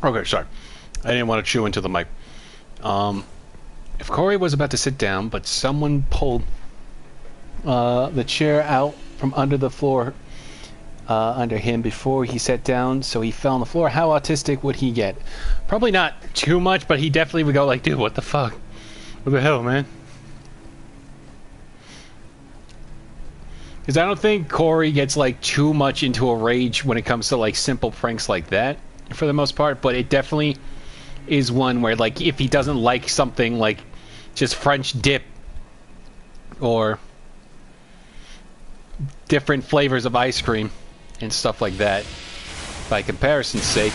A: Okay, sorry. I didn't want to chew into the mic. If Corey was about to sit down, but someone pulled the chair out from under the floor under him before he sat down, so he fell on the floor, how autistic would he get? Probably not too much, but he definitely would go like, dude, what the fuck? What the hell, man? Because I don't think Corey gets like too much into a rage when it comes to like simple pranks like that, for the most part, but it definitely is one where like if he doesn't like something like just French dip or different flavors of ice cream and stuff like that, by comparison's sake.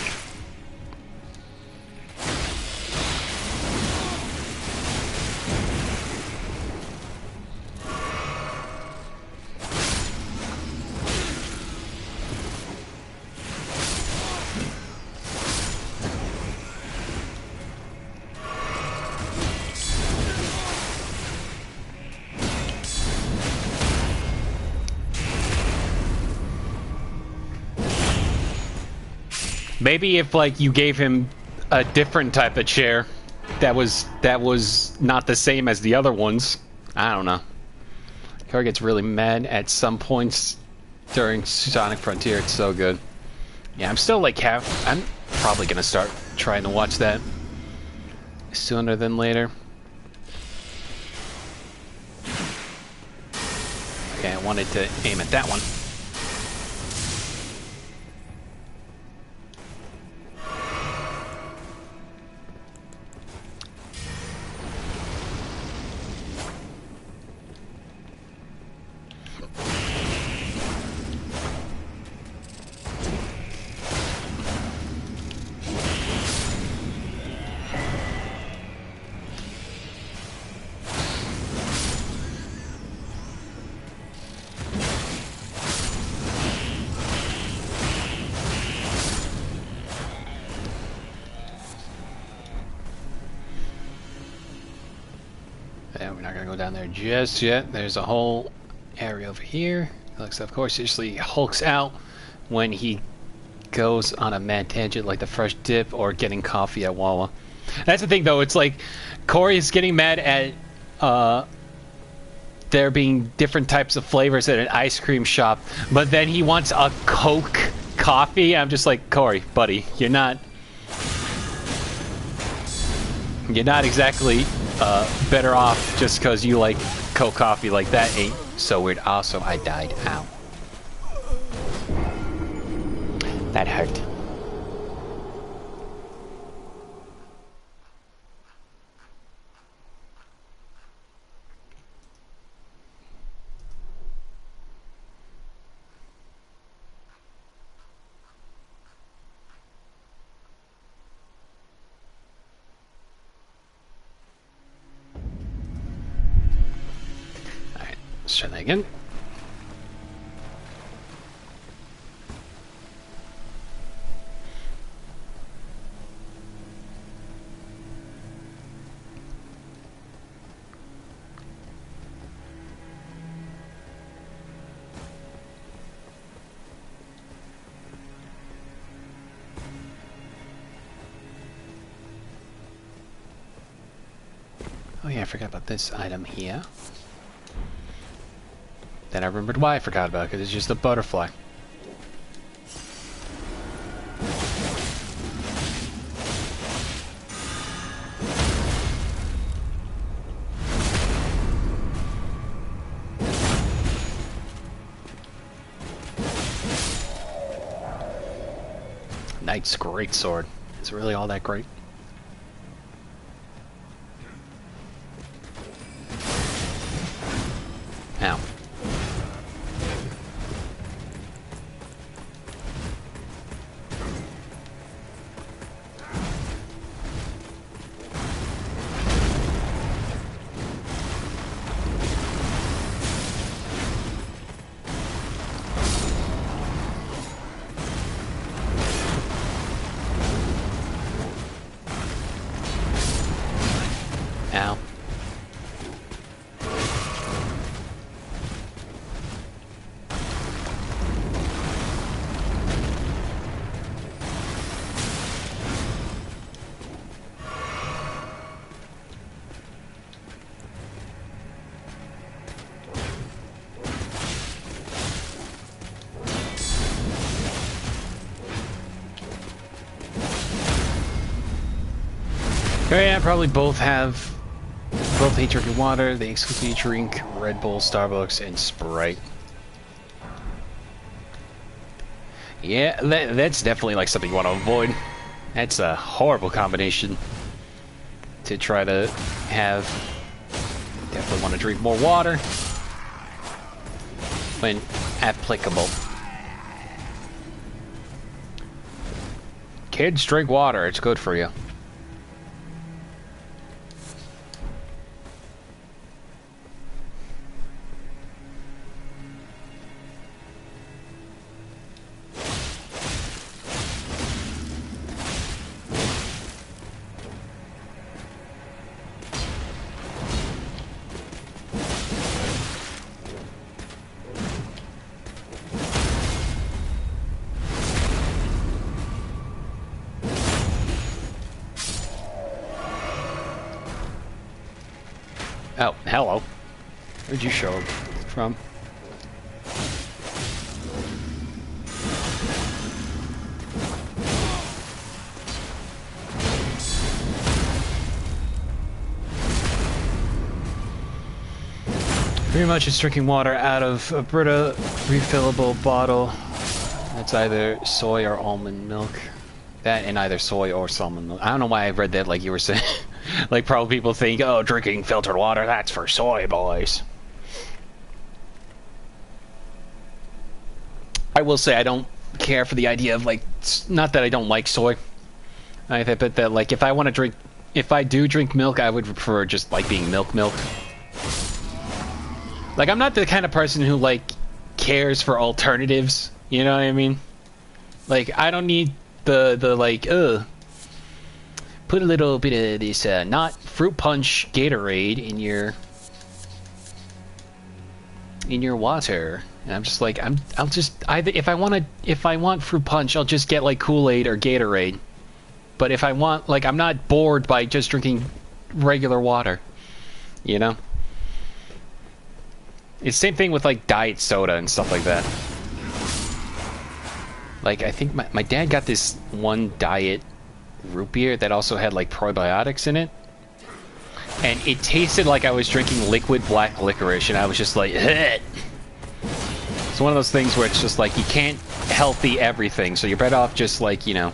A: Maybe if like you gave him a different type of chair that was not the same as the other ones. I don't know. Corey gets really mad at some points during Sonic Frontier. It's so good. Yeah, I'm still like I'm probably gonna start trying to watch that sooner than later. Okay, I wanted to aim at that one. Yeah, we're not gonna go down there just yet. There's a whole area over here. Looks, of course, usually hulks out when he goes on a mad tangent like the fresh dip or getting coffee at Wawa. That's the thing, though. It's like Corey's getting mad at there being different types of flavors at an ice cream shop, but then he wants a Coke coffee. I'm just like, Corey, buddy, you're not exactly better off just because you like Coke coffee. Like, that ain't so weird. Also, I died. Ow. That hurt. Alright, let's try that again. Oh yeah, I forgot about this item here. Then I remembered why I forgot about it, because it's just a butterfly. Knight's great sword. Is it really all that great? Ow. Ow. Oh yeah, probably both hate drinking water. They exclusively drink Red Bull, Starbucks, and Sprite. Yeah, that's definitely like something you want to avoid. That's a horrible combination to try to have. Definitely want to drink more water when applicable. Kids, drink water. It's good for you. Oh, hello. Where'd you show up from? Pretty much just drinking water out of a Brita refillable bottle. That's either soy or almond milk. That and either soy or almond milk. I don't know why I read that like you were saying. Like, probably people think, oh, drinking filtered water, that's for soy boys. I will say I don't care for the idea of, like, not that I don't like soy. I bet that, like, if I do drink milk, I would prefer just, like, being milk. Like, I'm not the kind of person who, like, cares for alternatives, you know what I mean? Like, I don't need the like, put a little bit of this, not fruit punch Gatorade in your water. And I'm just like, I'll just either if I want fruit punch, I'll just get like Kool-Aid or Gatorade. But if I want, like, I'm not bored by just drinking regular water, you know? It's the same thing with like diet soda and stuff like that. Like, I think my dad got this one diet root beer that also had like probiotics in it, and it tasted like I was drinking liquid black licorice, and I was just like, ugh. It's one of those things where it's just like you can't healthy everything, so you're better off just like, you know,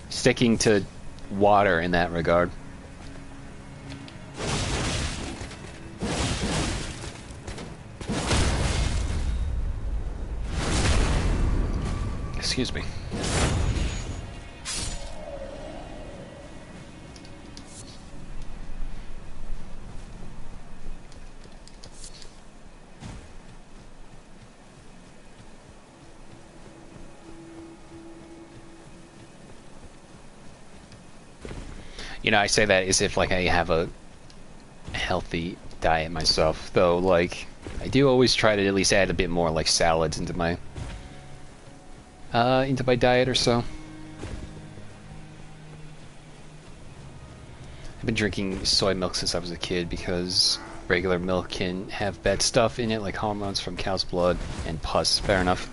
A: sticking to water in that regard. Excuse me. You know, I say that as if like I have a healthy diet myself, though. Like, I do always try to at least add a bit more like salads into my diet or so. I've been drinking soy milk since I was a kid because regular milk can have bad stuff in it, like hormones from cow's blood and pus. Fair enough.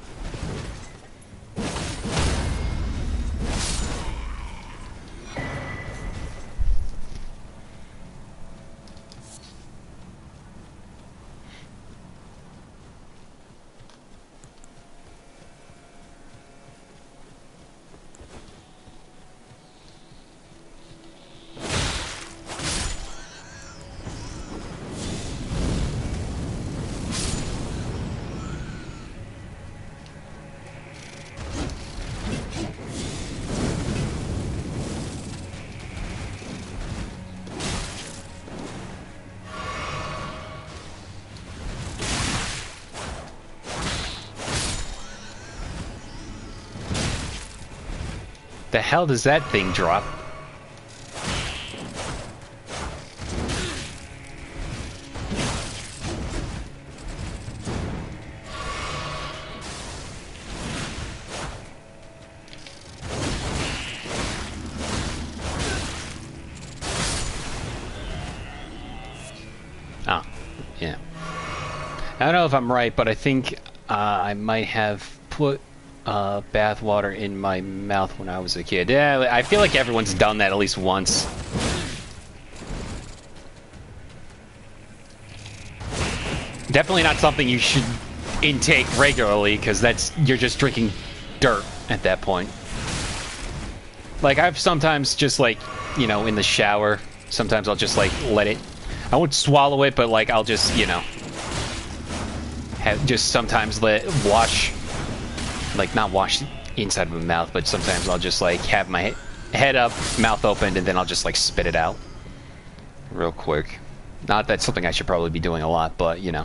A: The hell does that thing drop? Ah, yeah. I don't know if I'm right, but I think I might have put bath water in my mouth when I was a kid. Yeah, I feel like everyone's done that at least once. Definitely not something you should intake regularly, because you're just drinking dirt at that point. Like, I've sometimes just, like, you know, in the shower, sometimes I'll just, like, let it... I won't swallow it, but, like, I'll just, you know... just sometimes let it wash... Like, not wash the inside of my mouth, but sometimes I'll just, like, have my head up, mouth open, and then I'll just, like, spit it out. Real quick. Not that something I should probably be doing a lot, but, you know.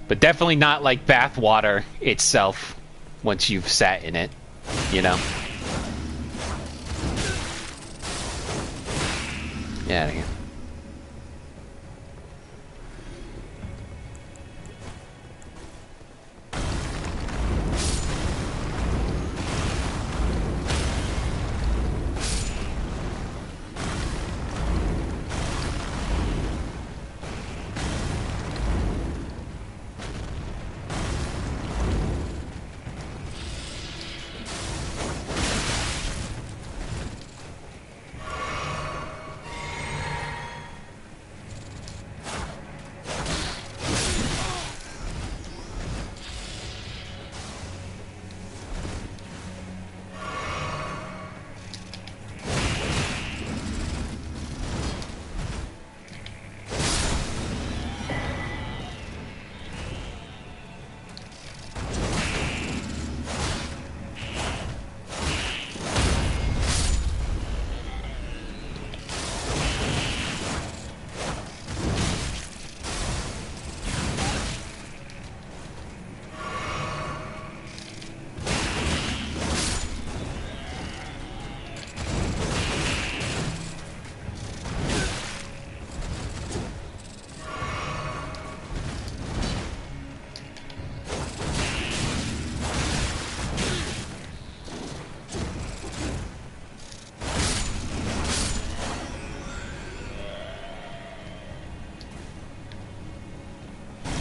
A: But definitely not, like, bath water itself once you've sat in it, you know? Yeah, here.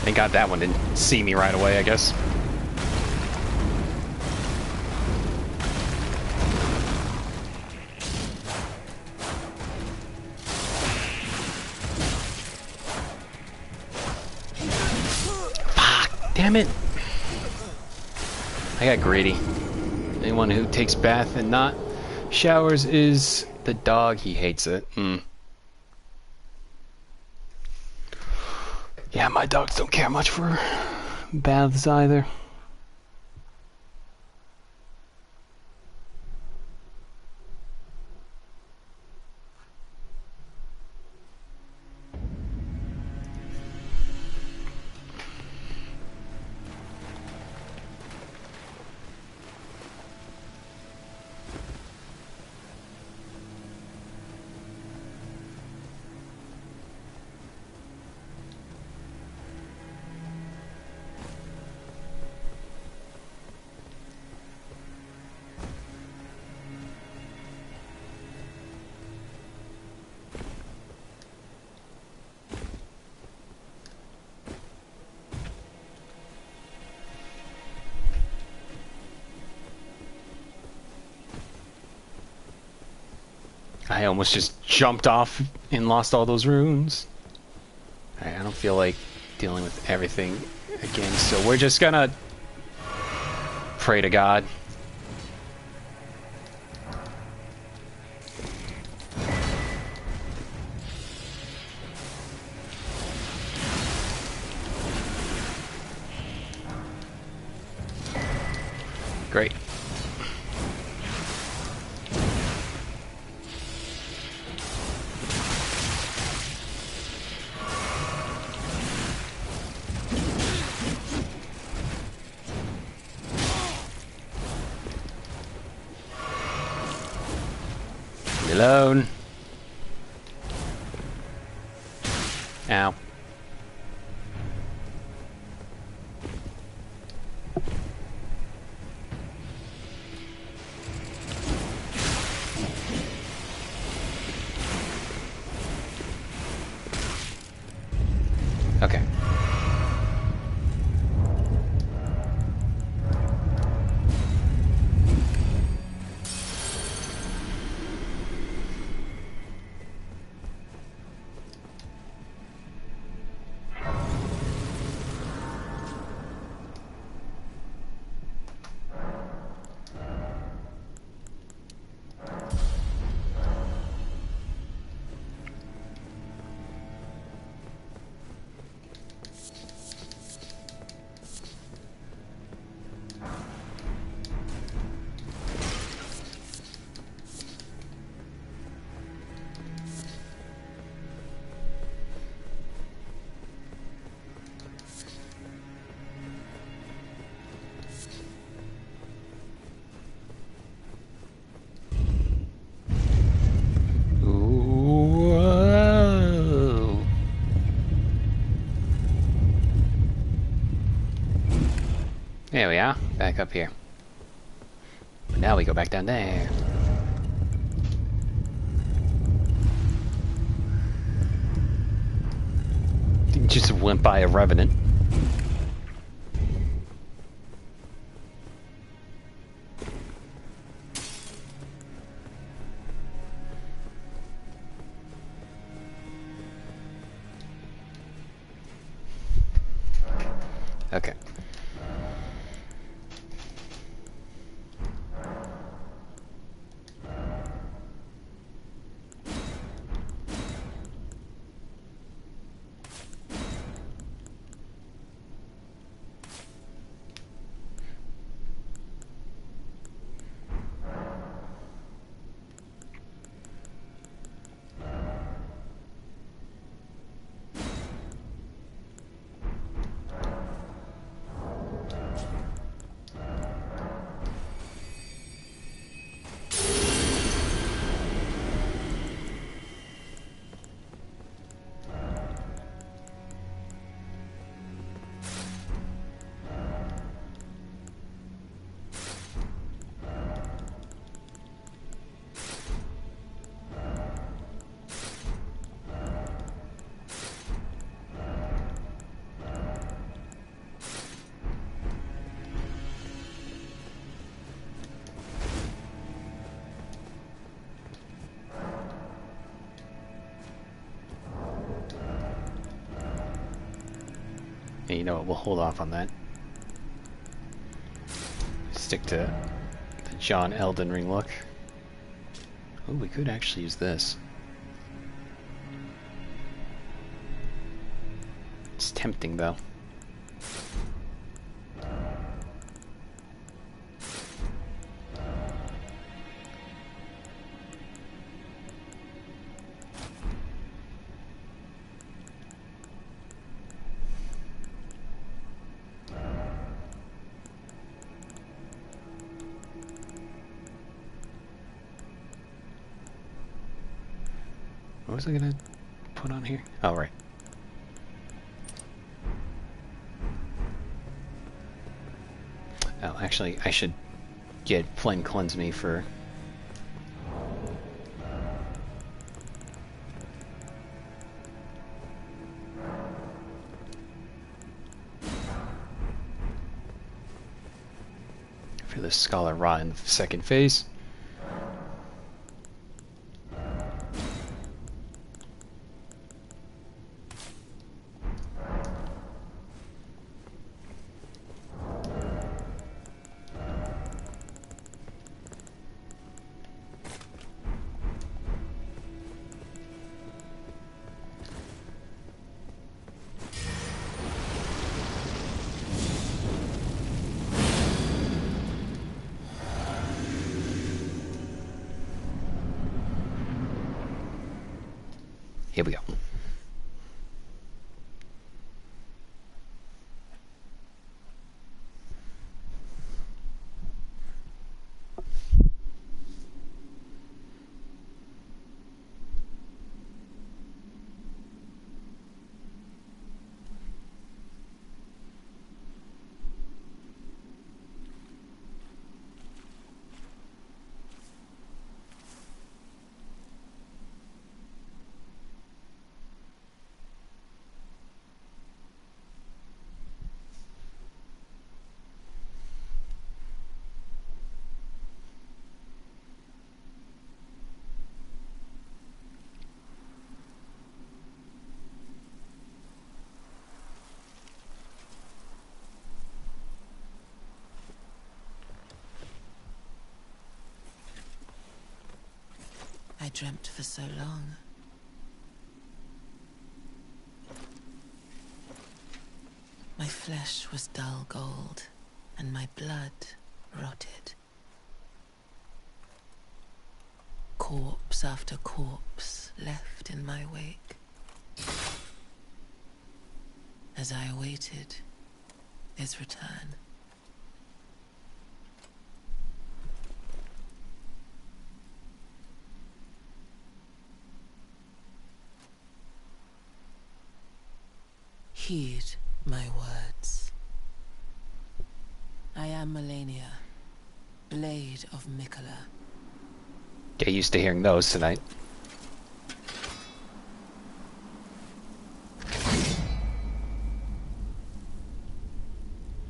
A: Thank God that one didn't see me right away, I guess. Fuck! Damn it! I got greedy. Anyone who takes bath and not showers is the dog. He hates it. Yeah, my dogs don't care much for baths either. I almost just jumped off and lost all those runes. Alright, I don't feel like dealing with everything again, so we're just gonna pray to God. Great. Leave me alone. Ow. Okay. Whoa. There we are, back up here. But now we go back down there. Just went by a revenant. Okay. Yeah, you know what, we'll hold off on that. Stick to the John Elden Ring look. Oh, we could actually use this. It's tempting, though. What was I gonna put on here? Oh, right. Oh, actually, I should get Flame Cleanse Me for... for the Scholar Rot in the second phase. Here we go.
D: I dreamt for so long. My flesh was dull gold, and my blood rotted. Corpse after corpse left in my wake. As I awaited his return. Heed my words. I am Malenia, Blade of Miquella.
A: Get used to hearing those tonight.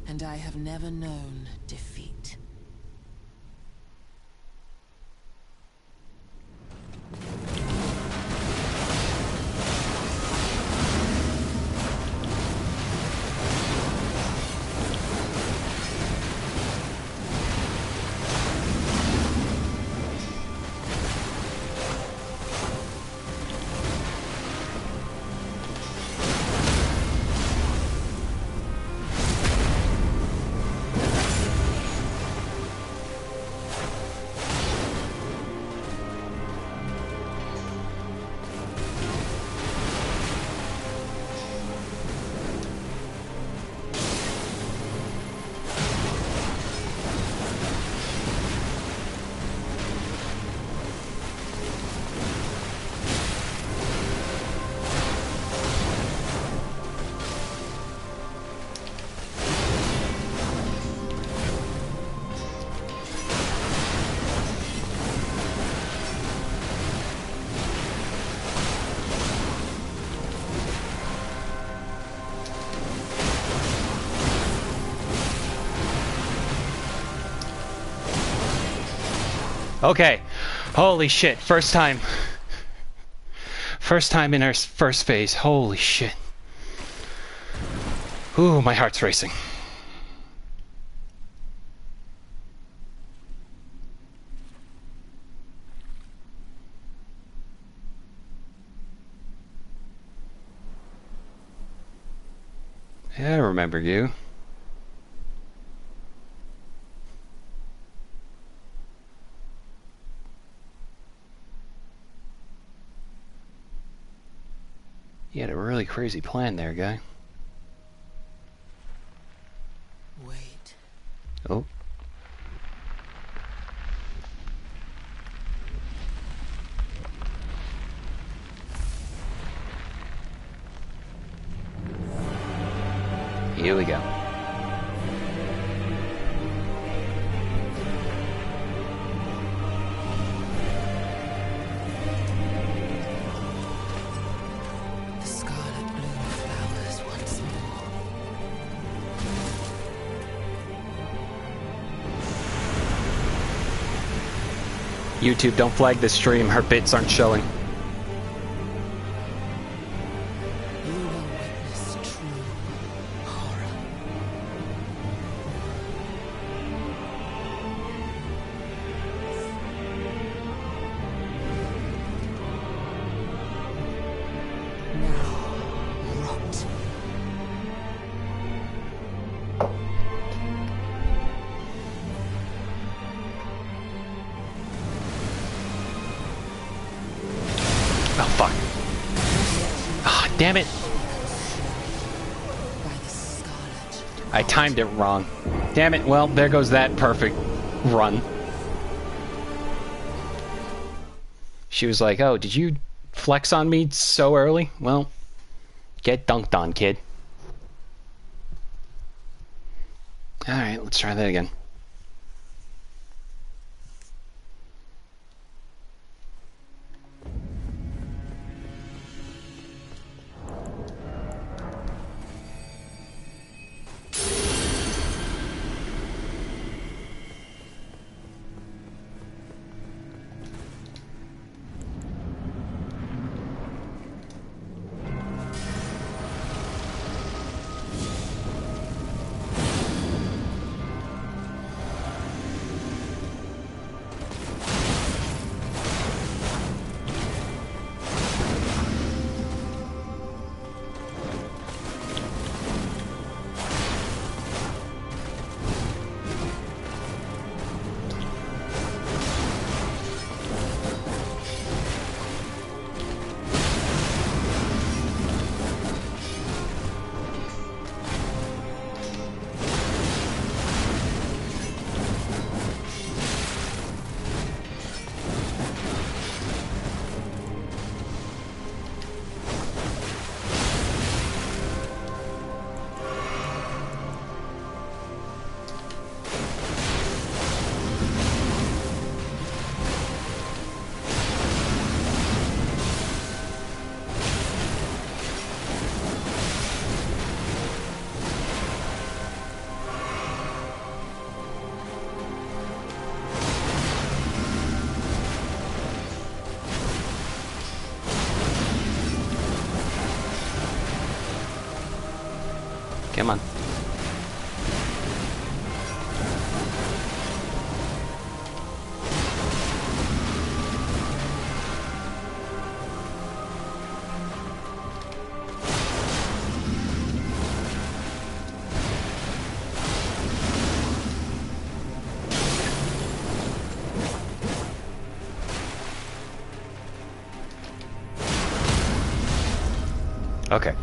D: And I have never known defeat.
A: Okay. Holy shit. First time. First time in our first phase. Holy shit. Ooh, my heart's racing. Yeah, I remember you. You had a really crazy plan there, guy.
D: Wait.
A: Oh. Here we go.
D: The scarlet bloom flowers once more.
A: YouTube, don't flag this stream. Her bits aren't showing.
D: You will witness true horror. Now, rot.
A: damn it!
D: By the scarlet.
A: I timed it wrong. Damn it, well, there goes that perfect run. She was like, oh, did you flex on me so early? Well, get dunked on, kid. Alright, let's try that again. Come on. Okay.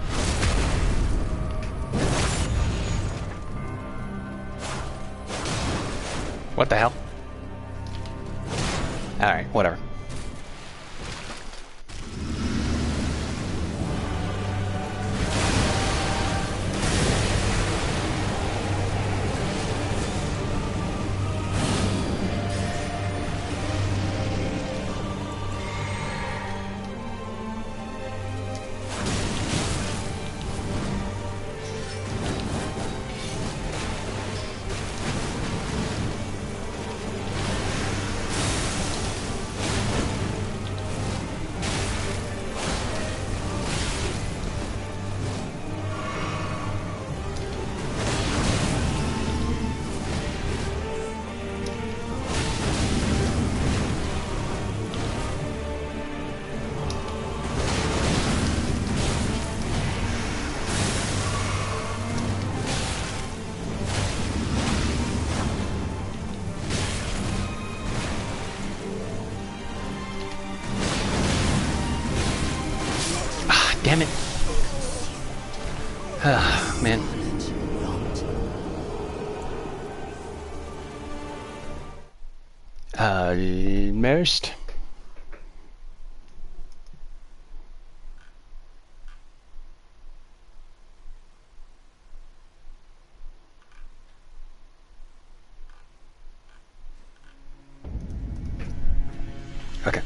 A: What the hell? Alright, whatever. Damn it. Ah, man. Almost. Okay.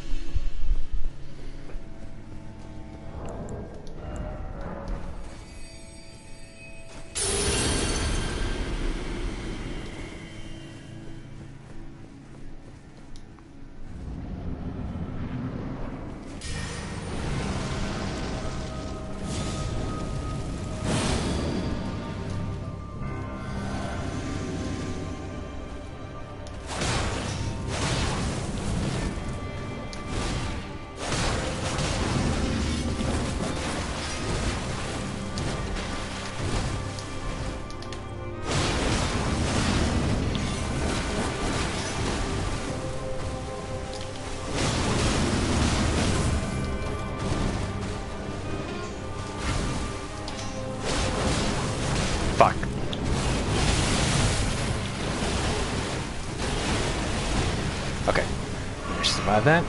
A: Fuck. Okay. Managed to survive that.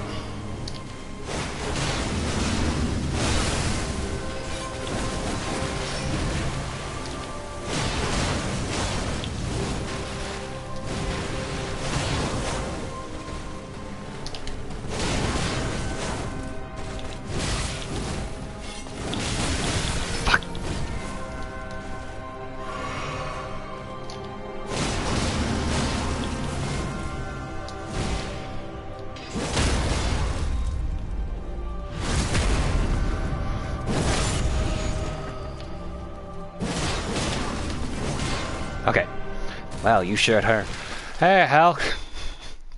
A: Okay. Wow, you shared her. Hey, Hal.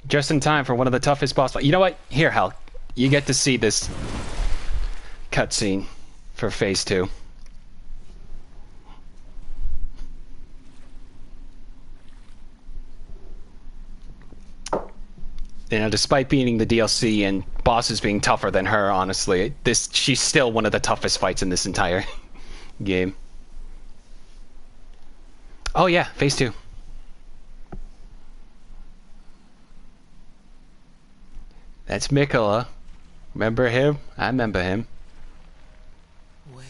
A: Just in time for one of the toughest boss fights. You know what? Here, Hal. You get to see this cutscene for Phase 2. You know, despite beating the DLC and bosses being tougher than her, honestly, she's still one of the toughest fights in this entire game. Oh yeah, Phase 2. That's Miquella. Remember him? I remember him.
D: Wait.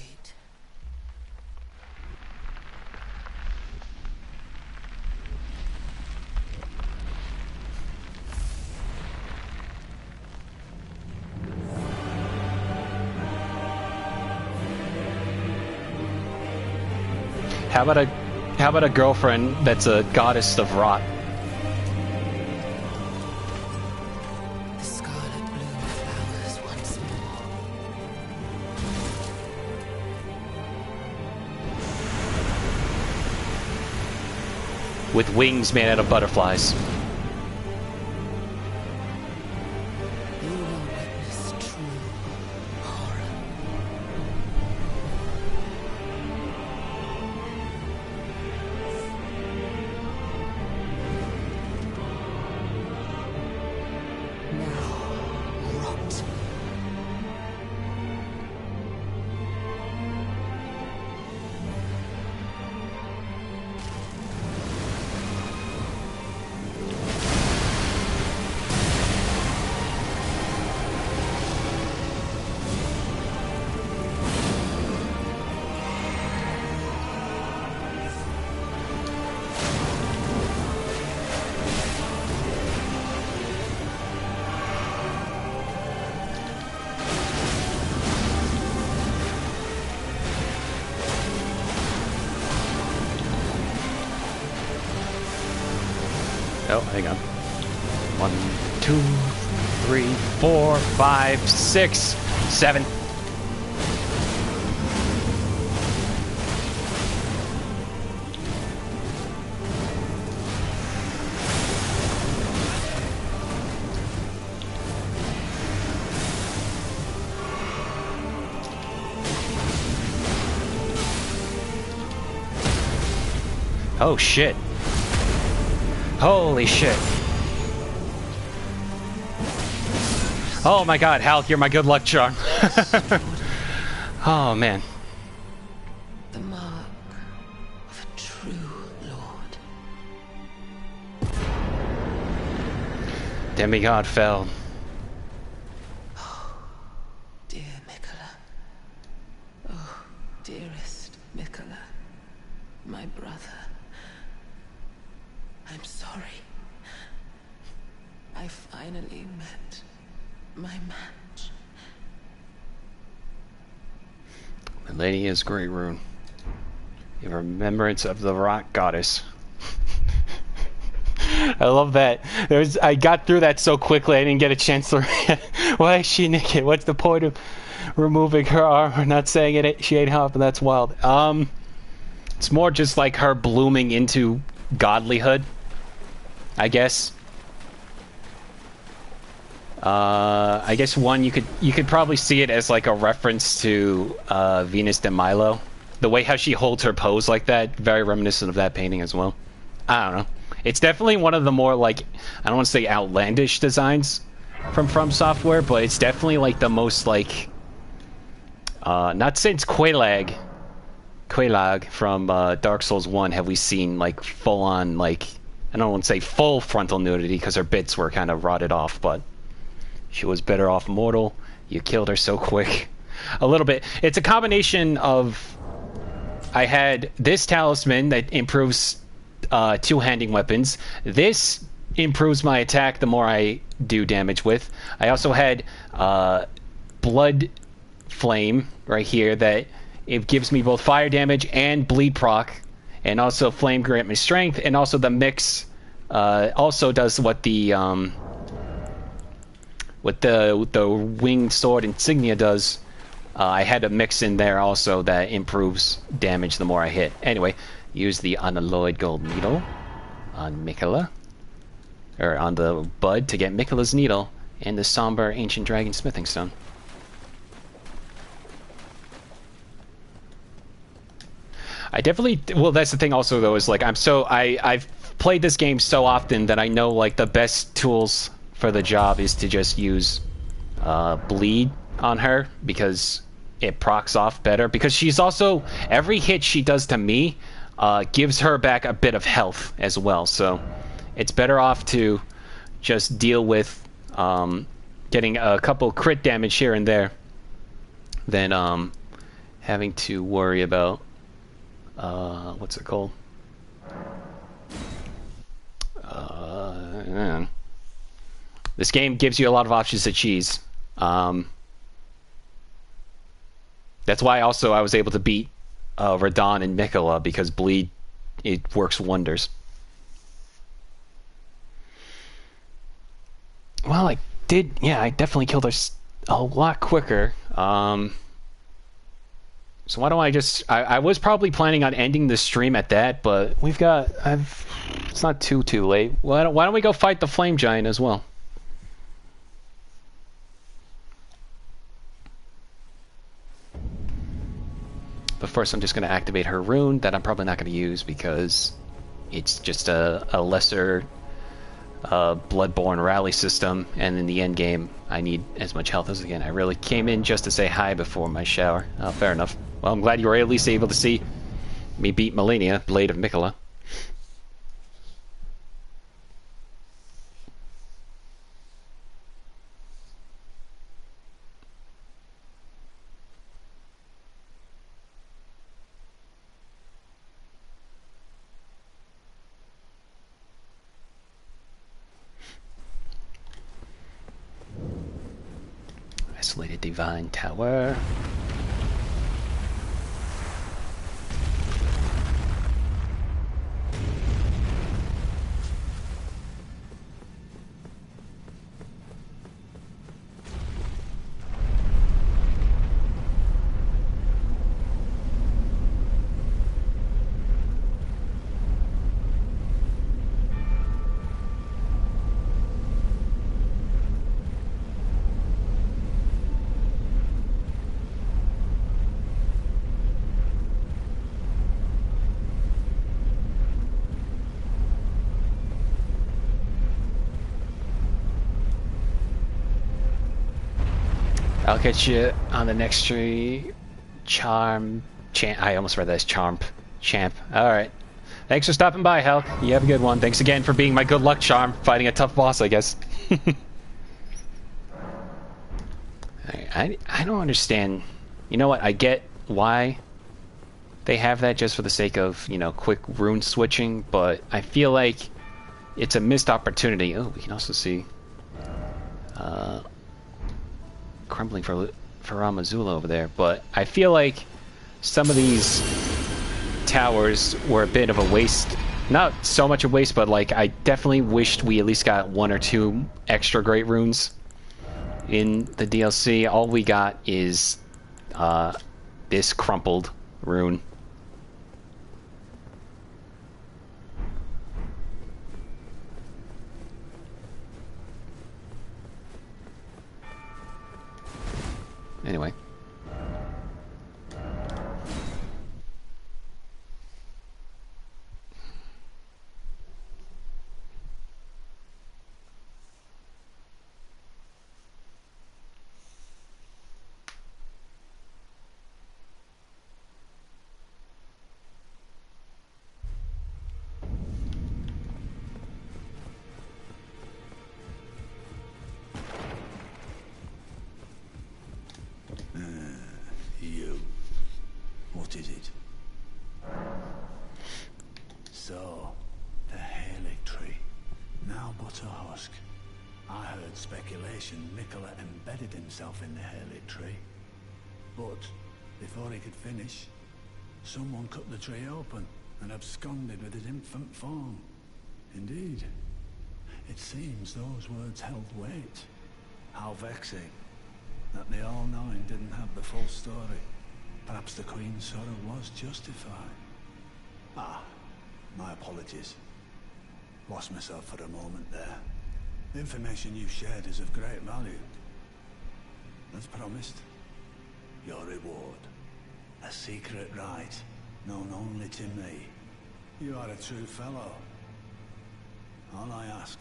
A: How about a girlfriend that's a goddess of rot?
D: The scarlet bloom flowers once more.
A: With wings made out of butterflies.
D: You will witness true horror. Now, rot.
A: Oh, hang on. 1, 2, 3, 4, 5, 6, 7. Oh shit. Holy shit. Oh my god, Hal, you're my good luck charm. Oh man.
D: The mark of a true lord.
A: Demigod fell.
D: Dear Miquella. Oh, dearest Miquella. My brother. I'm sorry. I finally met my match.
A: Malenia's Great Rune. In remembrance of the rock goddess. I love that. I got through that so quickly I didn't get a chance to why is she naked? What's the point of removing her arm or not saying it? She ain't hot, but that's wild. It's more just like her blooming into godlyhood, I guess. I guess one you could probably see it as like a reference to Venus de Milo. The way how she holds her pose like that, very reminiscent of that painting as well. I don't know. It's definitely one of the more like, I don't want to say outlandish designs from Software, but it's definitely like the most like not since Quelaag, Quelaag from Dark Souls 1 have we seen like full on, like, I don't want to say full frontal nudity because her bits were kind of rotted off, but she was better off mortal. You killed her so quick. A little bit. It's a combination of, I had this talisman that improves two-handing weapons. This improves my attack the more I do damage with. I also had blood flame right here that it gives me both fire damage and bleed proc, and also flame grant me strength, and also the mix also does what the winged sword insignia does. I had a mix in there also that improves damage the more I hit. Anyway, use the unalloyed gold needle on Miquella, or on the bud, to get Miquella's needle and the somber ancient dragon smithing stone. I definitely, well, that's the thing also though, is like I've played this game so often that I know like the best tools for the job is to just use bleed on her, because it procs off better, because she's also, every hit she does to me gives her back a bit of health as well, so it's better off to just deal with getting a couple crit damage here and there than having to worry about what's it called? This game gives you a lot of options to cheese. That's why also I was able to beat Radon and Miquella, because bleed, it works wonders. Well, I did, yeah, I definitely killed her a lot quicker. So why don't I just... I was probably planning on ending the stream at that, but we've got... it's not too late. Why don't we go fight the flame giant as well? But first I'm just going to activate her rune that I'm probably not going to use because it's just a lesser Bloodborne rally system, and in the end game I need as much health as I can. I really came in just to say hi before my shower. Oh, fair enough. Well, I'm glad you were at least able to see me beat Malenia, Blade of Miquella. Isolated Divine Tower. I'll catch you on the next tree. Champ. I almost read that as Champ. Alright. Thanks for stopping by, Hal. You have a good one. Thanks again for being my good luck charm, fighting a tough boss, I guess. I don't understand. You know what? I get why they have that, just for the sake of, you know, quick rune switching, but I feel like it's a missed opportunity. Oh, we can also see crumbling for Ramazula over there, but I feel like some of these towers were a bit of a waste. Not so much a waste, but like I definitely wished we at least got 1 or 2 extra great runes in the DLC. All we got is this crumpled rune. Anyway.
E: What is it? So, the Halig tree, now but a husk. I heard speculation Miquella embedded himself in the Halig tree. But, before he could finish, someone cut the tree open and absconded with his infant form. Indeed. It seems those words held weight. How vexing that the All-Knowing didn't have the full story. Perhaps the Queen's sorrow was justified. Ah, my apologies. Lost myself for a moment there. The information you shared is of great value. As promised, your reward. A secret right, known only to me. You are a true fellow. All I ask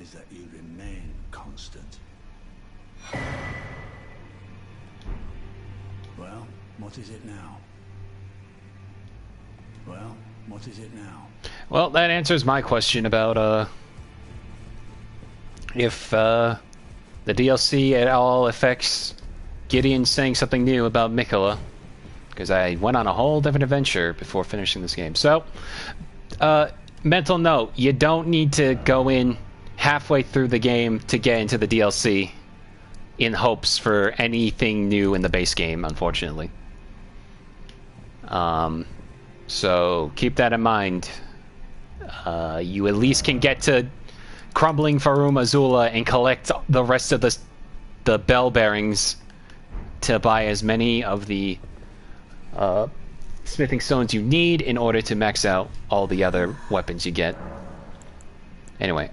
E: is that you remain constant. Well, what is it now? Well, what is it now?
A: Well, that answers my question about if the DLC at all affects Gideon saying something new about Miquella, because I went on a whole different adventure before finishing this game. So, mental note, you don't need to go in halfway through the game to get into the DLC in hopes for anything new in the base game, unfortunately. So keep that in mind. You at least can get to Crumbling Farum Azula and collect the rest of the bell bearings to buy as many of the smithing stones you need in order to max out all the other weapons you get. Anyway,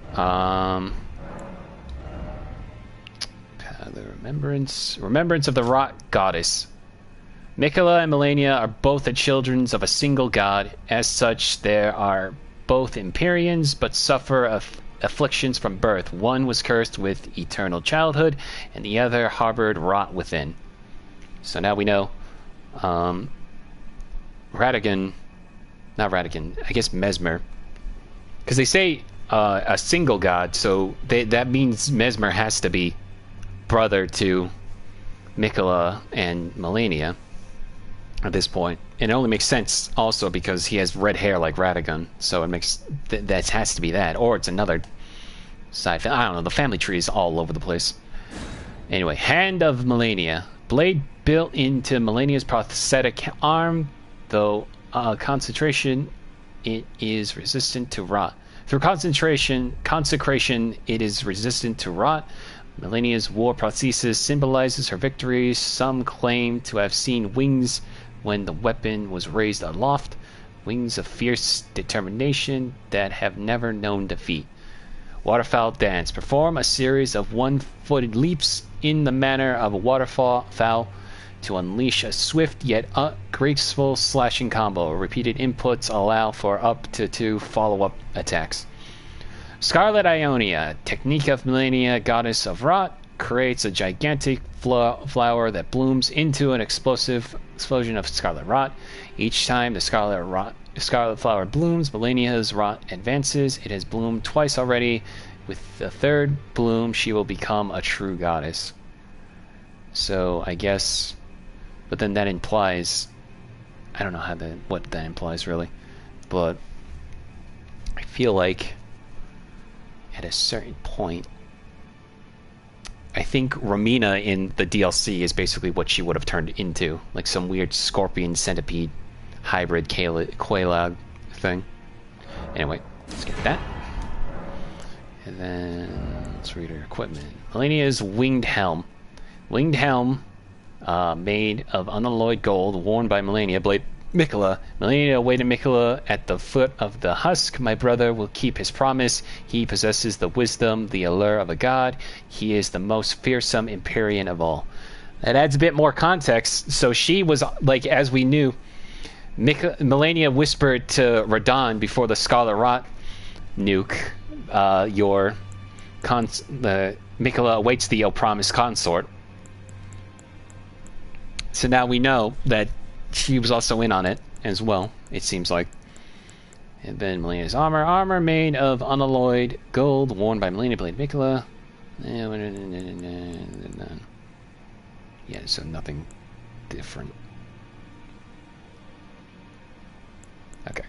A: the remembrance of the Rot Goddess. Miquella and Malenia are both the children of a single god. As such, they are both Empyreans, but suffer afflictions from birth. One was cursed with eternal childhood, and the other harbored rot within. So now we know, not Radagon, I guess Mesmer. Because they say a single god, so that means Mesmer has to be brother to Miquella and Malenia at this point. And it only makes sense also because he has red hair like Radagon, so it makes that has to be that, or it's another side. I don't know. The family tree is all over the place. Anyway, Hand of Malenia, blade built into Malenia's prosthetic arm, though concentration, it is resistant to rot. Through consecration, it is resistant to rot. Malenia's war prosthesis symbolizes her victories. Some claim to have seen wings when the weapon was raised aloft, wings of fierce determination that have never known defeat. Waterfowl dance. Perform a series of one-footed leaps in the manner of a waterfowl to unleash a swift yet graceful slashing combo. Repeated inputs allow for up to 2 follow-up attacks. Scarlet Ionia, technique of Malenia, goddess of rot, creates a gigantic flower that blooms into an explosion of scarlet rot. Each time the scarlet flower blooms, Malenia's rot advances. It has bloomed twice already. With the third bloom, she will become a true goddess. So I guess, but then that implies, I don't know what that implies really, but I feel like at a certain point, I think Romina in the DLC is basically what she would have turned into, like some weird scorpion centipede hybrid Quelaag thing. Anyway, let's get that. And then let's read her equipment. Malenia's winged helm. Winged helm, made of unalloyed gold, worn by Malenia, blade Miquella. Malenia awaited Miquella at the foot of the husk. My brother will keep his promise. He possesses the wisdom, the allure of a god. He is the most fearsome Empyrean of all. That adds a bit more context. So she was, like, as we knew, Malenia whispered to Radon before the Scarlet Rot nuke, Miquella awaits the promised consort. So now we know that she was also in on it as well, it seems like. And then Malenia's armor made of unalloyed gold, worn by Malenia, blade Miquella. Yeah, so nothing different. Okay.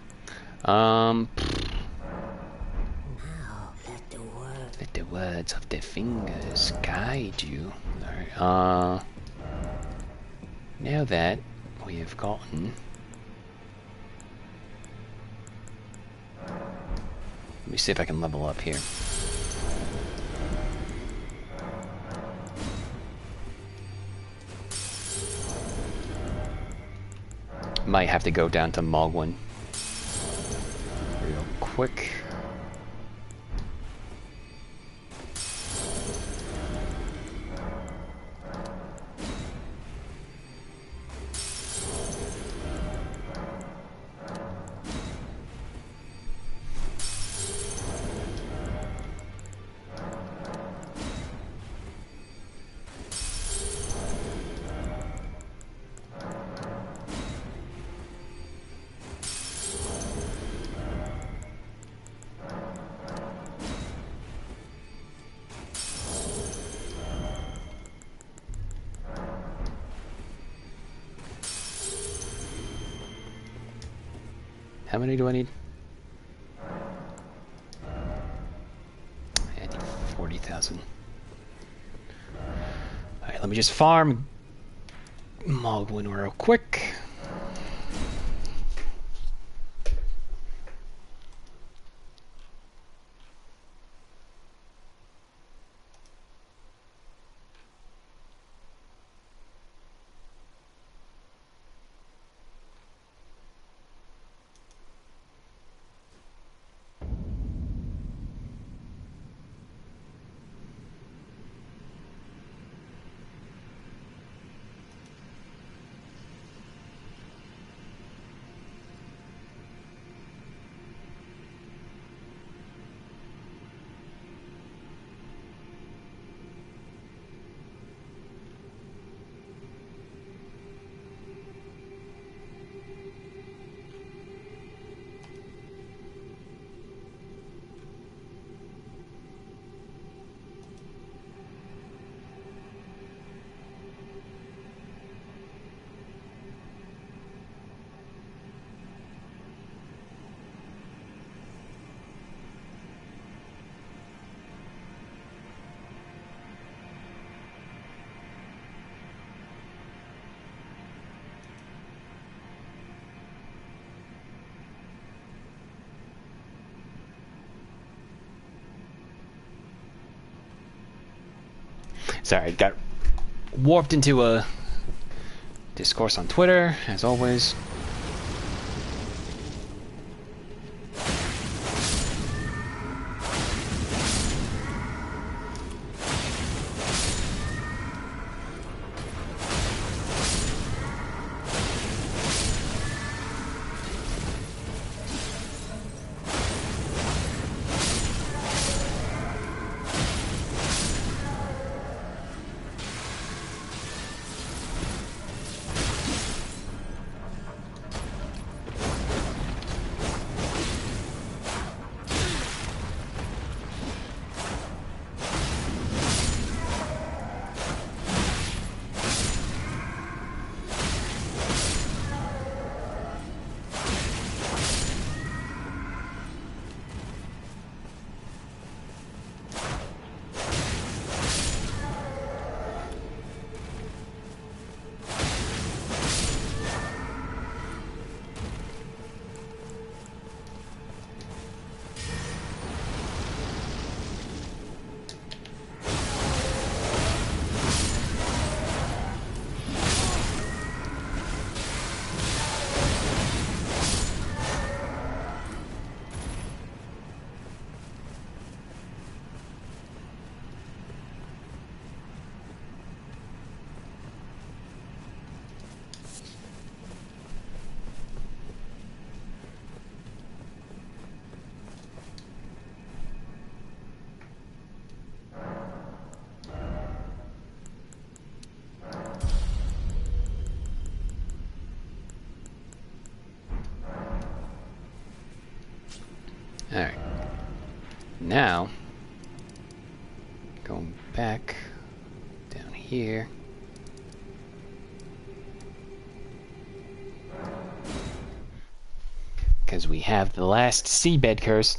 A: Let the words of the fingers guide you. Alright, now that we have gotten... Let me see if I can level up here. Might have to go down to Mogwin real quick. How many do I need? I need 40,000. Alright, let me just farm Mogwin real quick. Sorry, got warped into a discourse on Twitter, as always. Alright. Now, going back down here. because we have the last seabed curse.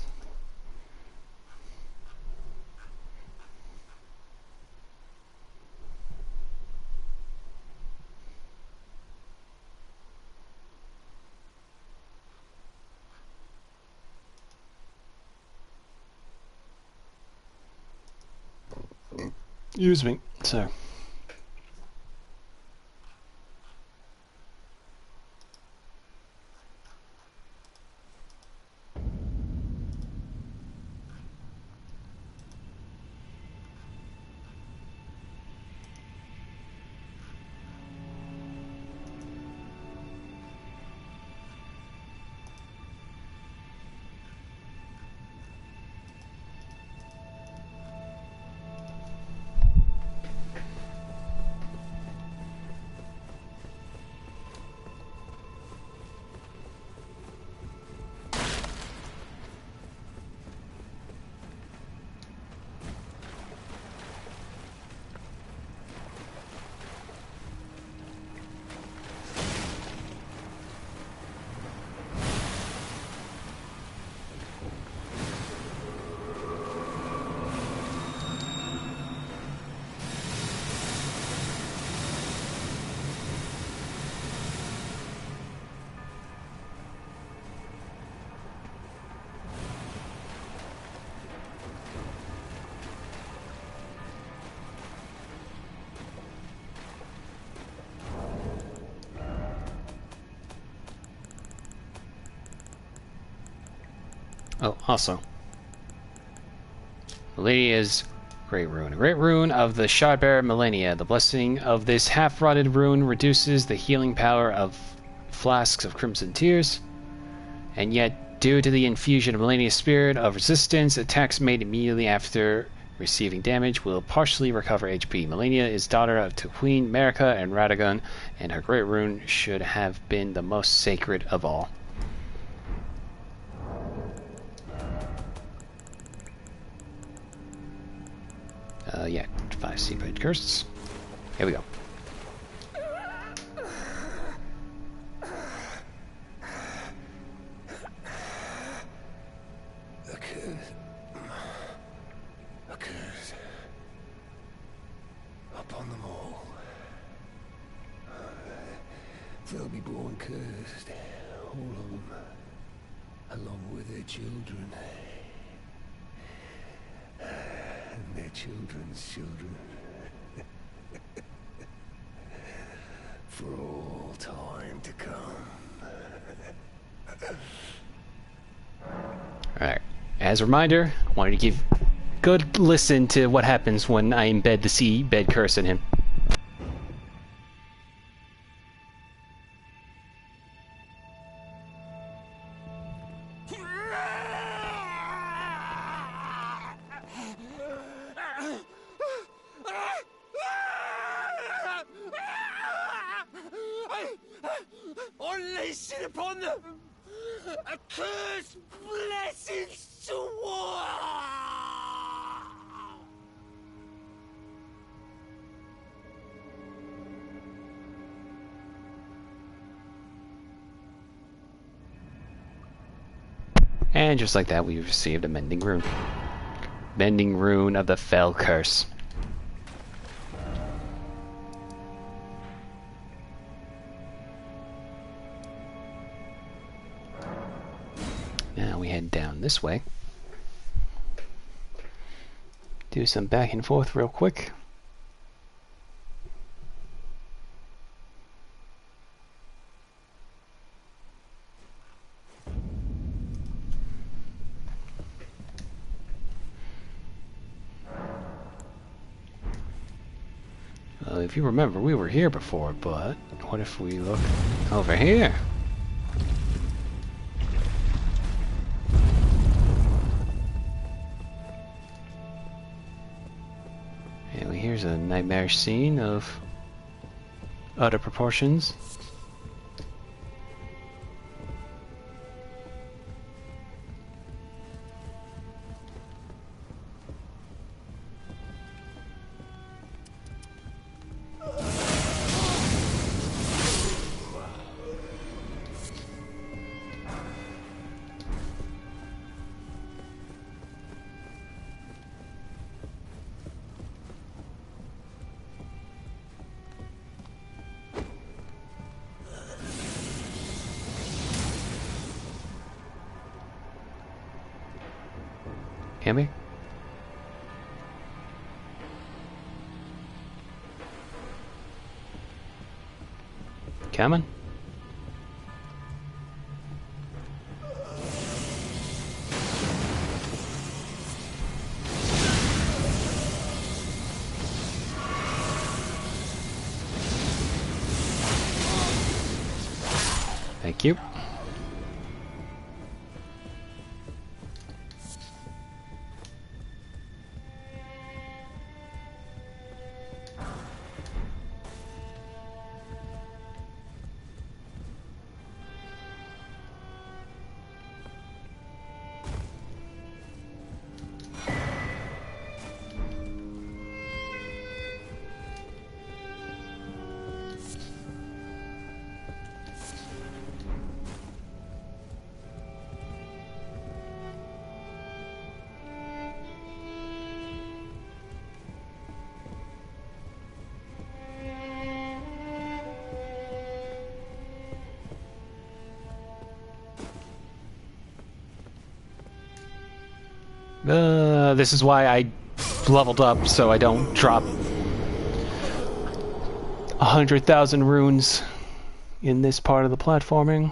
A: Excuse me, so. Oh, also, Malenia's Great Rune. A Great Rune of the Shardbearer Malenia. The blessing of this half-rotted rune reduces the healing power of flasks of Crimson Tears, and yet, due to the infusion of Malenia's Spirit of Resistance, attacks made immediately after receiving damage will partially recover HP. Malenia is daughter of Queen Marika and Radagon, and her Great Rune should have been the most sacred of all. Yeah, 5 seabed curses. Here we go.
C: A curse upon them all. They'll be born cursed, all of them, along with their children. And their children's children. For all time to come.
A: Alright, as a reminder, I wanted to give good listen to what happens when I embed the seabed curse in him.
C: Unleash it upon them! A curse blessings to war!
A: And just like that, we received a Mending Rune. Mending Rune of the Fell Curse. Now we head down this way. Do some back and forth real quick. Well, if you remember, we were here before, but what if we look over here? And here's a nightmarish scene of utter proportions. Come here. Come on. Thank you. This is why I leveled up, so I don't drop 100,000 runes in this part of the platforming.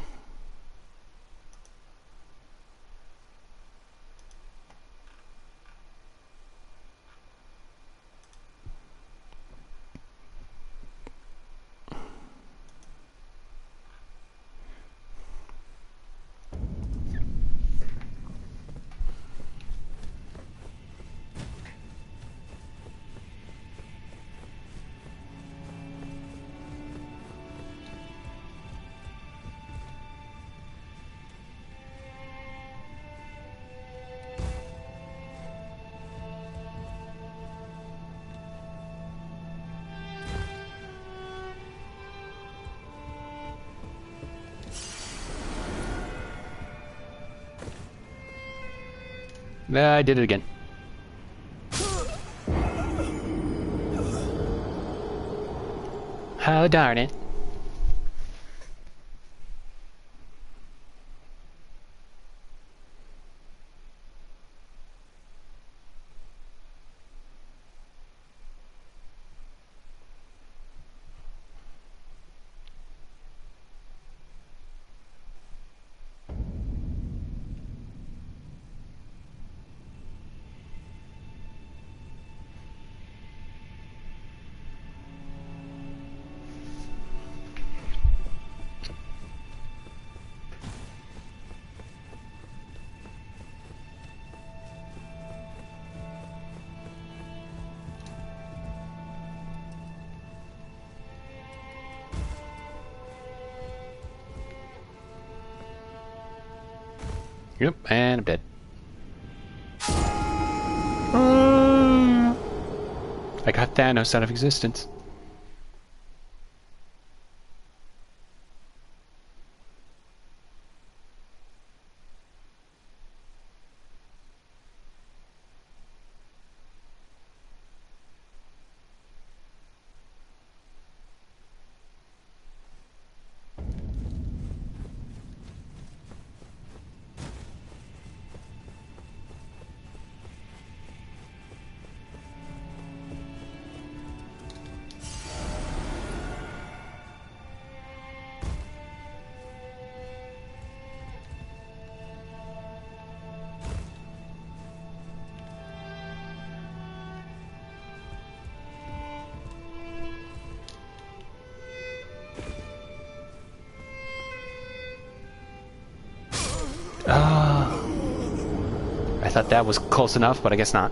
A: I did it again. Oh, darn it. Yep, and I'm dead. I got Thanos out of existence. I thought that was close enough, but I guess not.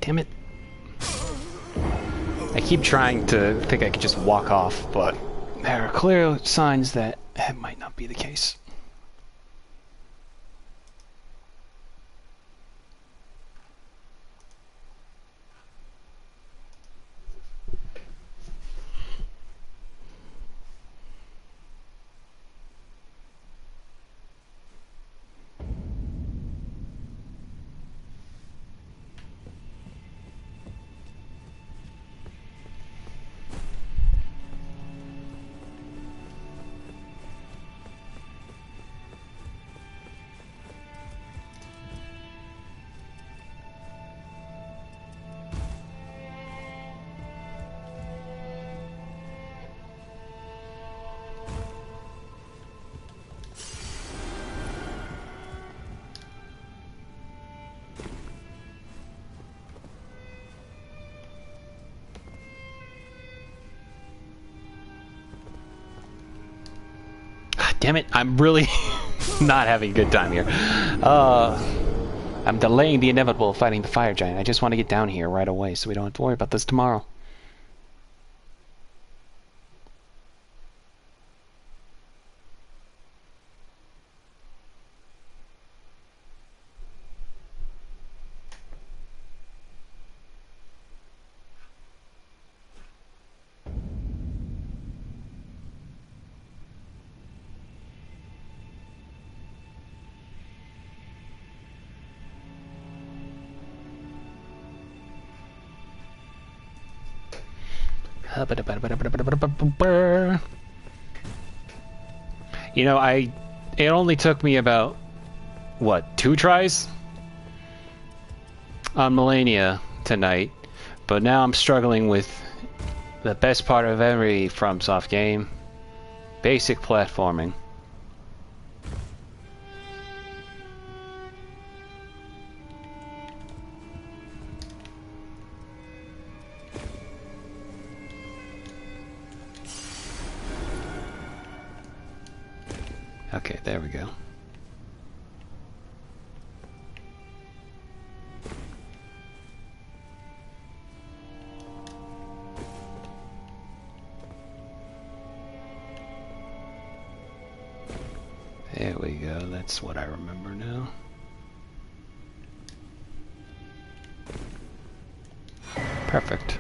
A: damn it. I keep trying to think I could just walk off, but there are clear signs that it might not be the case. Damn it, I'm really not having a good time here. I'm delaying the inevitable of fighting the fire giant. I just want to get down here right away so we don't have to worry about this tomorrow. You know, it only took me about, what, 2 tries on Malenia tonight, but now I'm struggling with the best part of every FromSoft game, basic platforming. Okay, there we go. There we go, that's what I remember now. Perfect.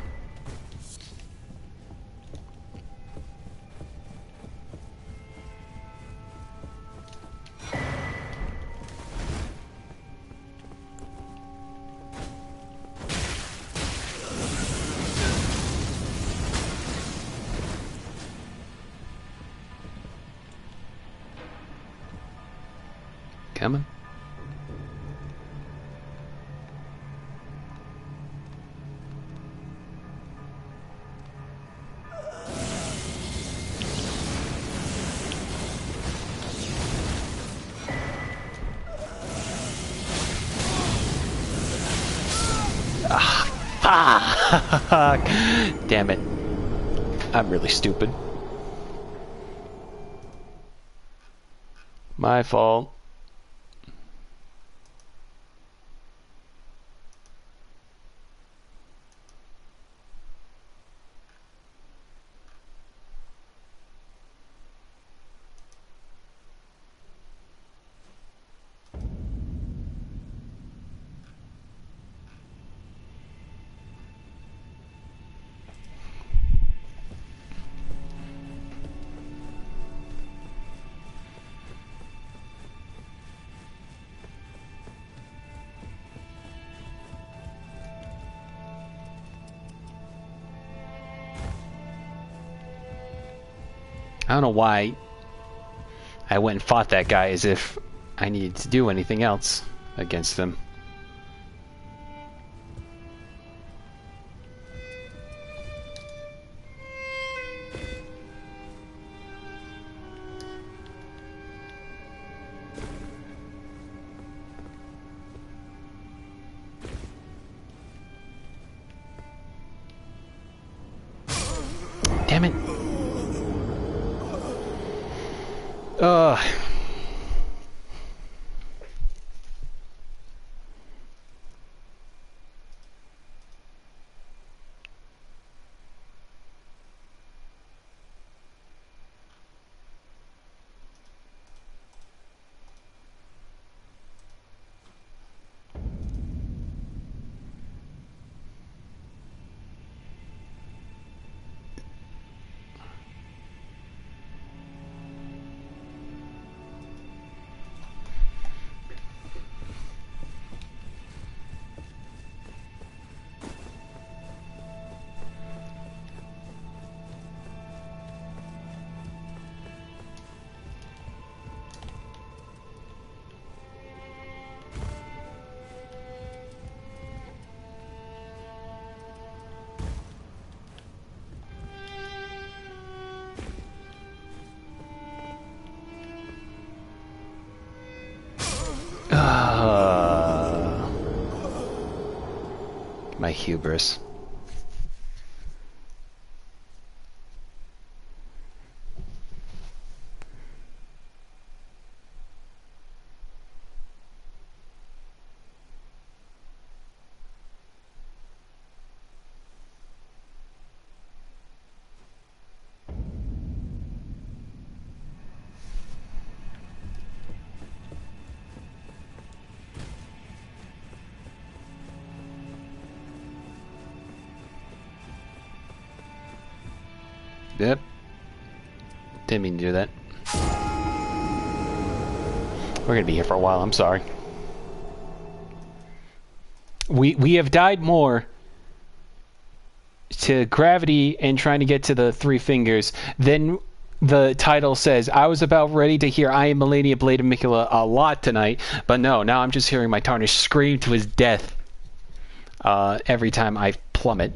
A: Coming. Ah, fuck. Damn it. I'm really stupid. My fault. I don't know why I went and fought that guy as if I needed to do anything else against him. Damn it. hubris. Yep. Didn't mean to do that. We're gonna be here for a while, I'm sorry. We have died more to gravity and trying to get to the three fingers than the title says. I was about ready to hear I am Malenia, Blade of Miquella a lot tonight, but no, now I'm just hearing my tarnish scream to his death every time I plummet.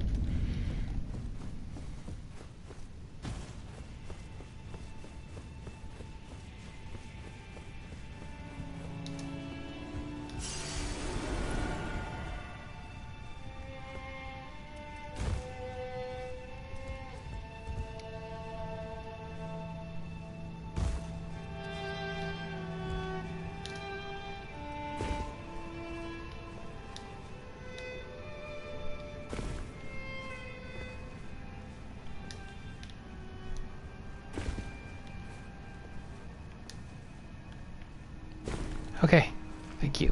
A: Okay, thank you.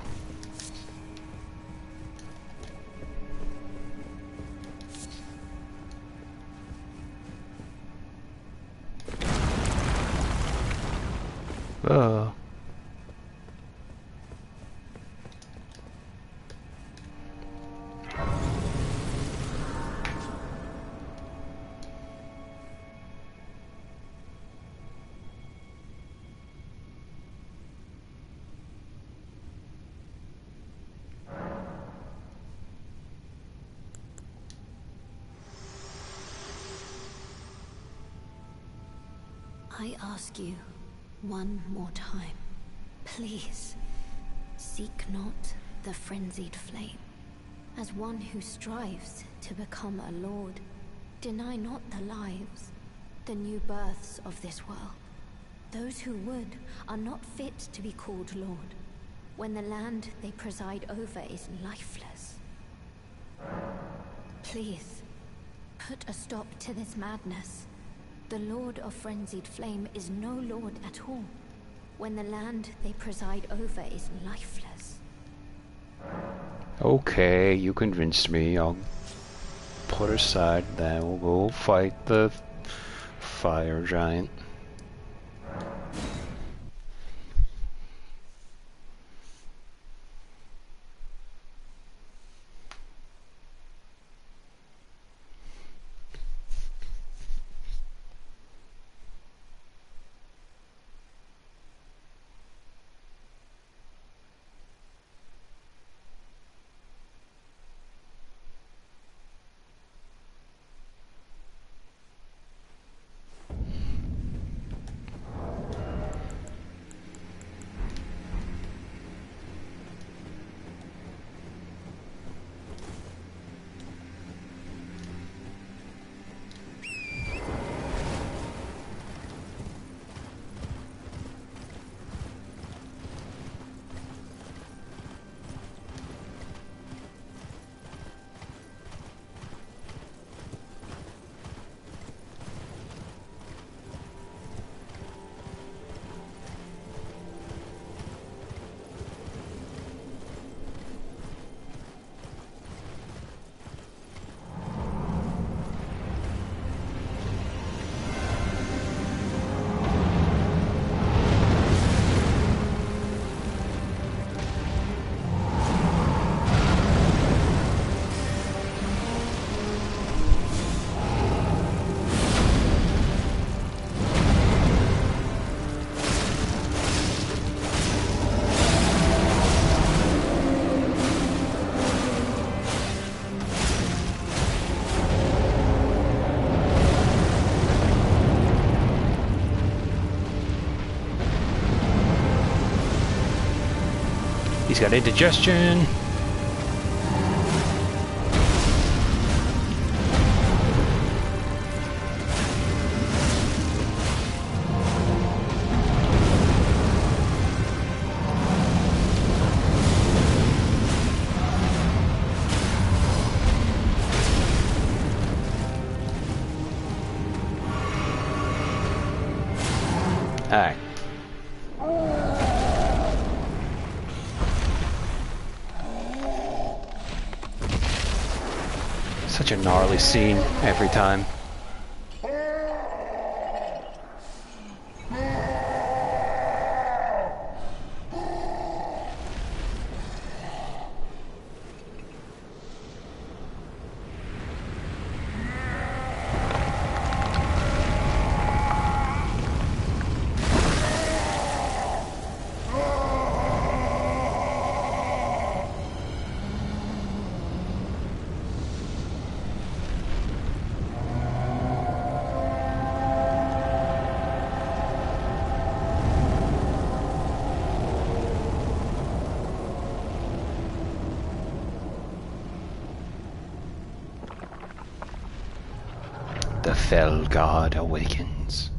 A: Oh.
B: I ask you one more time, please, seek not the frenzied flame. As one who strives to become a lord, deny not the lives, the new births of this world. Those who would are not fit to be called lord, when the land they preside over is lifeless. Please, put a stop to this madness. The Lord of Frenzied Flame is no lord at all, when the land they preside over is lifeless.
A: Okay, you convinced me. I'll put aside that. We'll go fight the fire giant. He's got indigestion. Alright. Such a gnarly scene every time. The fell god awakens.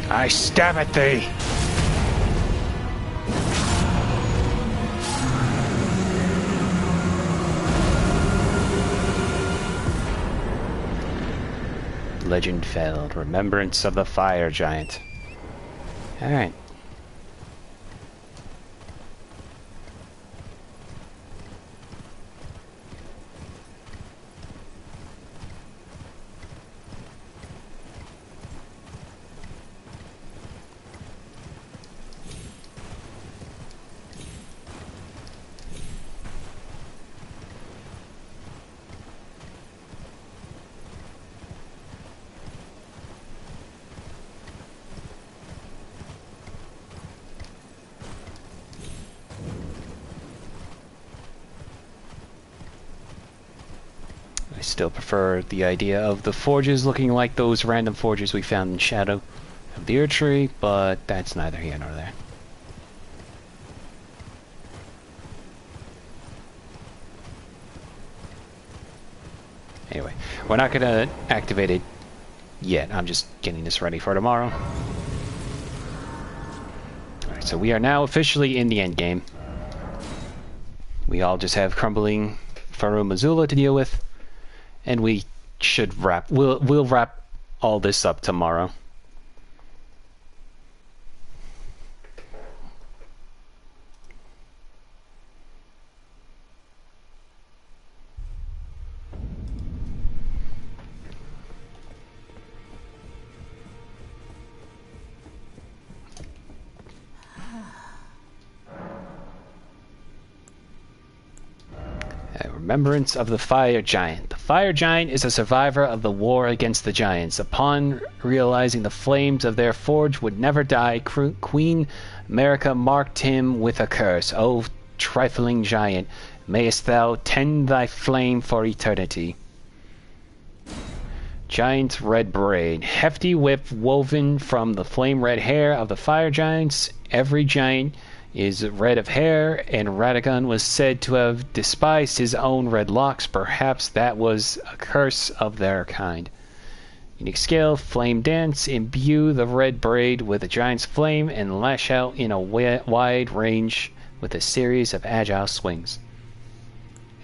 A: I stab at thee! Legend failed. Remembrance of the fire giant. Alright. I still prefer the idea of the forges looking like those random forges we found in Shadow of the Earth Tree, but that's neither here nor there. Anyway, we're not gonna activate it yet. I'm just getting this ready for tomorrow. Alright, so we are now officially in the end game. We all just have crumbling Farum Azula to deal with. And we should we'll wrap all this up tomorrow. Remembrance of the Fire Giant. The Fire Giant is a survivor of the war against the Giants. Upon realizing the flames of their forge would never die, Queen America marked him with a curse. O trifling giant, mayest thou tend thy flame for eternity. Giant's red braid. Hefty whip woven from the flame-red hair of the Fire Giants. Every giant is red of hair, and Radagon was said to have despised his own red locks. Perhaps that was a curse of their kind. Unique skill, flame dance. Imbue the red braid with a giant's flame and lash out in a wide range with a series of agile swings.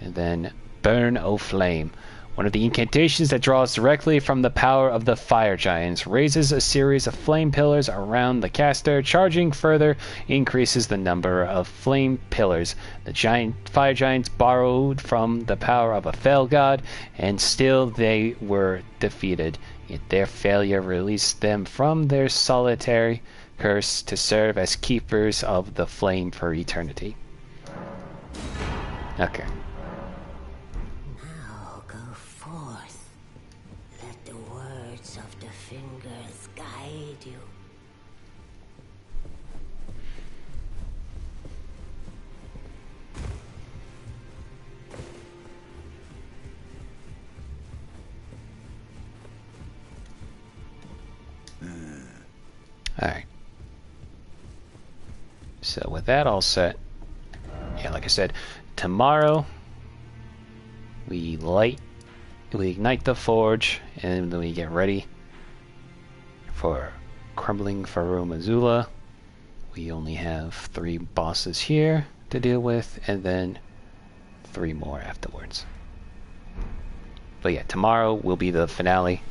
A: And then Burn O Flame. One of the incantations that draws directly from the power of the fire giants, raises a series of flame pillars around the caster. Charging further increases the number of flame pillars. The fire giants borrowed from the power of a fell god, and still they were defeated. Yet their failure released them from their solitary curse to serve as keepers of the flame for eternity. Okay.
F: Of the fingers guide you.
A: Alright. So with that all set, yeah, like I said, tomorrow we ignite the forge, and then we get ready for Crumbling Farum Azula. We only have 3 bosses here to deal with, and then 3 more afterwards. But yeah, tomorrow will be the finale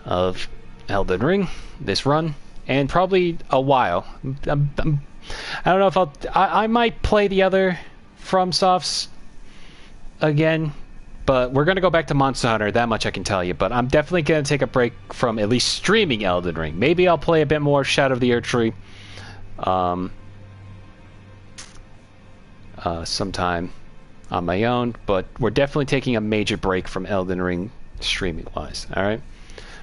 A: of Elden Ring, this run, and probably a while. I don't know if I might play the other FromSofts again, but we're going to go back to Monster Hunter, that much I can tell you. But I'm definitely going to take a break from at least streaming Elden Ring. Maybe I'll play a bit more Shadow of the Erdtree sometime on my own. But we're definitely taking a major break from Elden Ring streaming-wise. All right?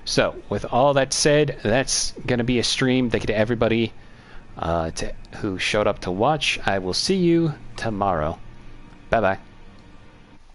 A: So, with all that said, that's going to be a stream. Thank you to everybody who showed up to watch. I will see you tomorrow. Bye-bye.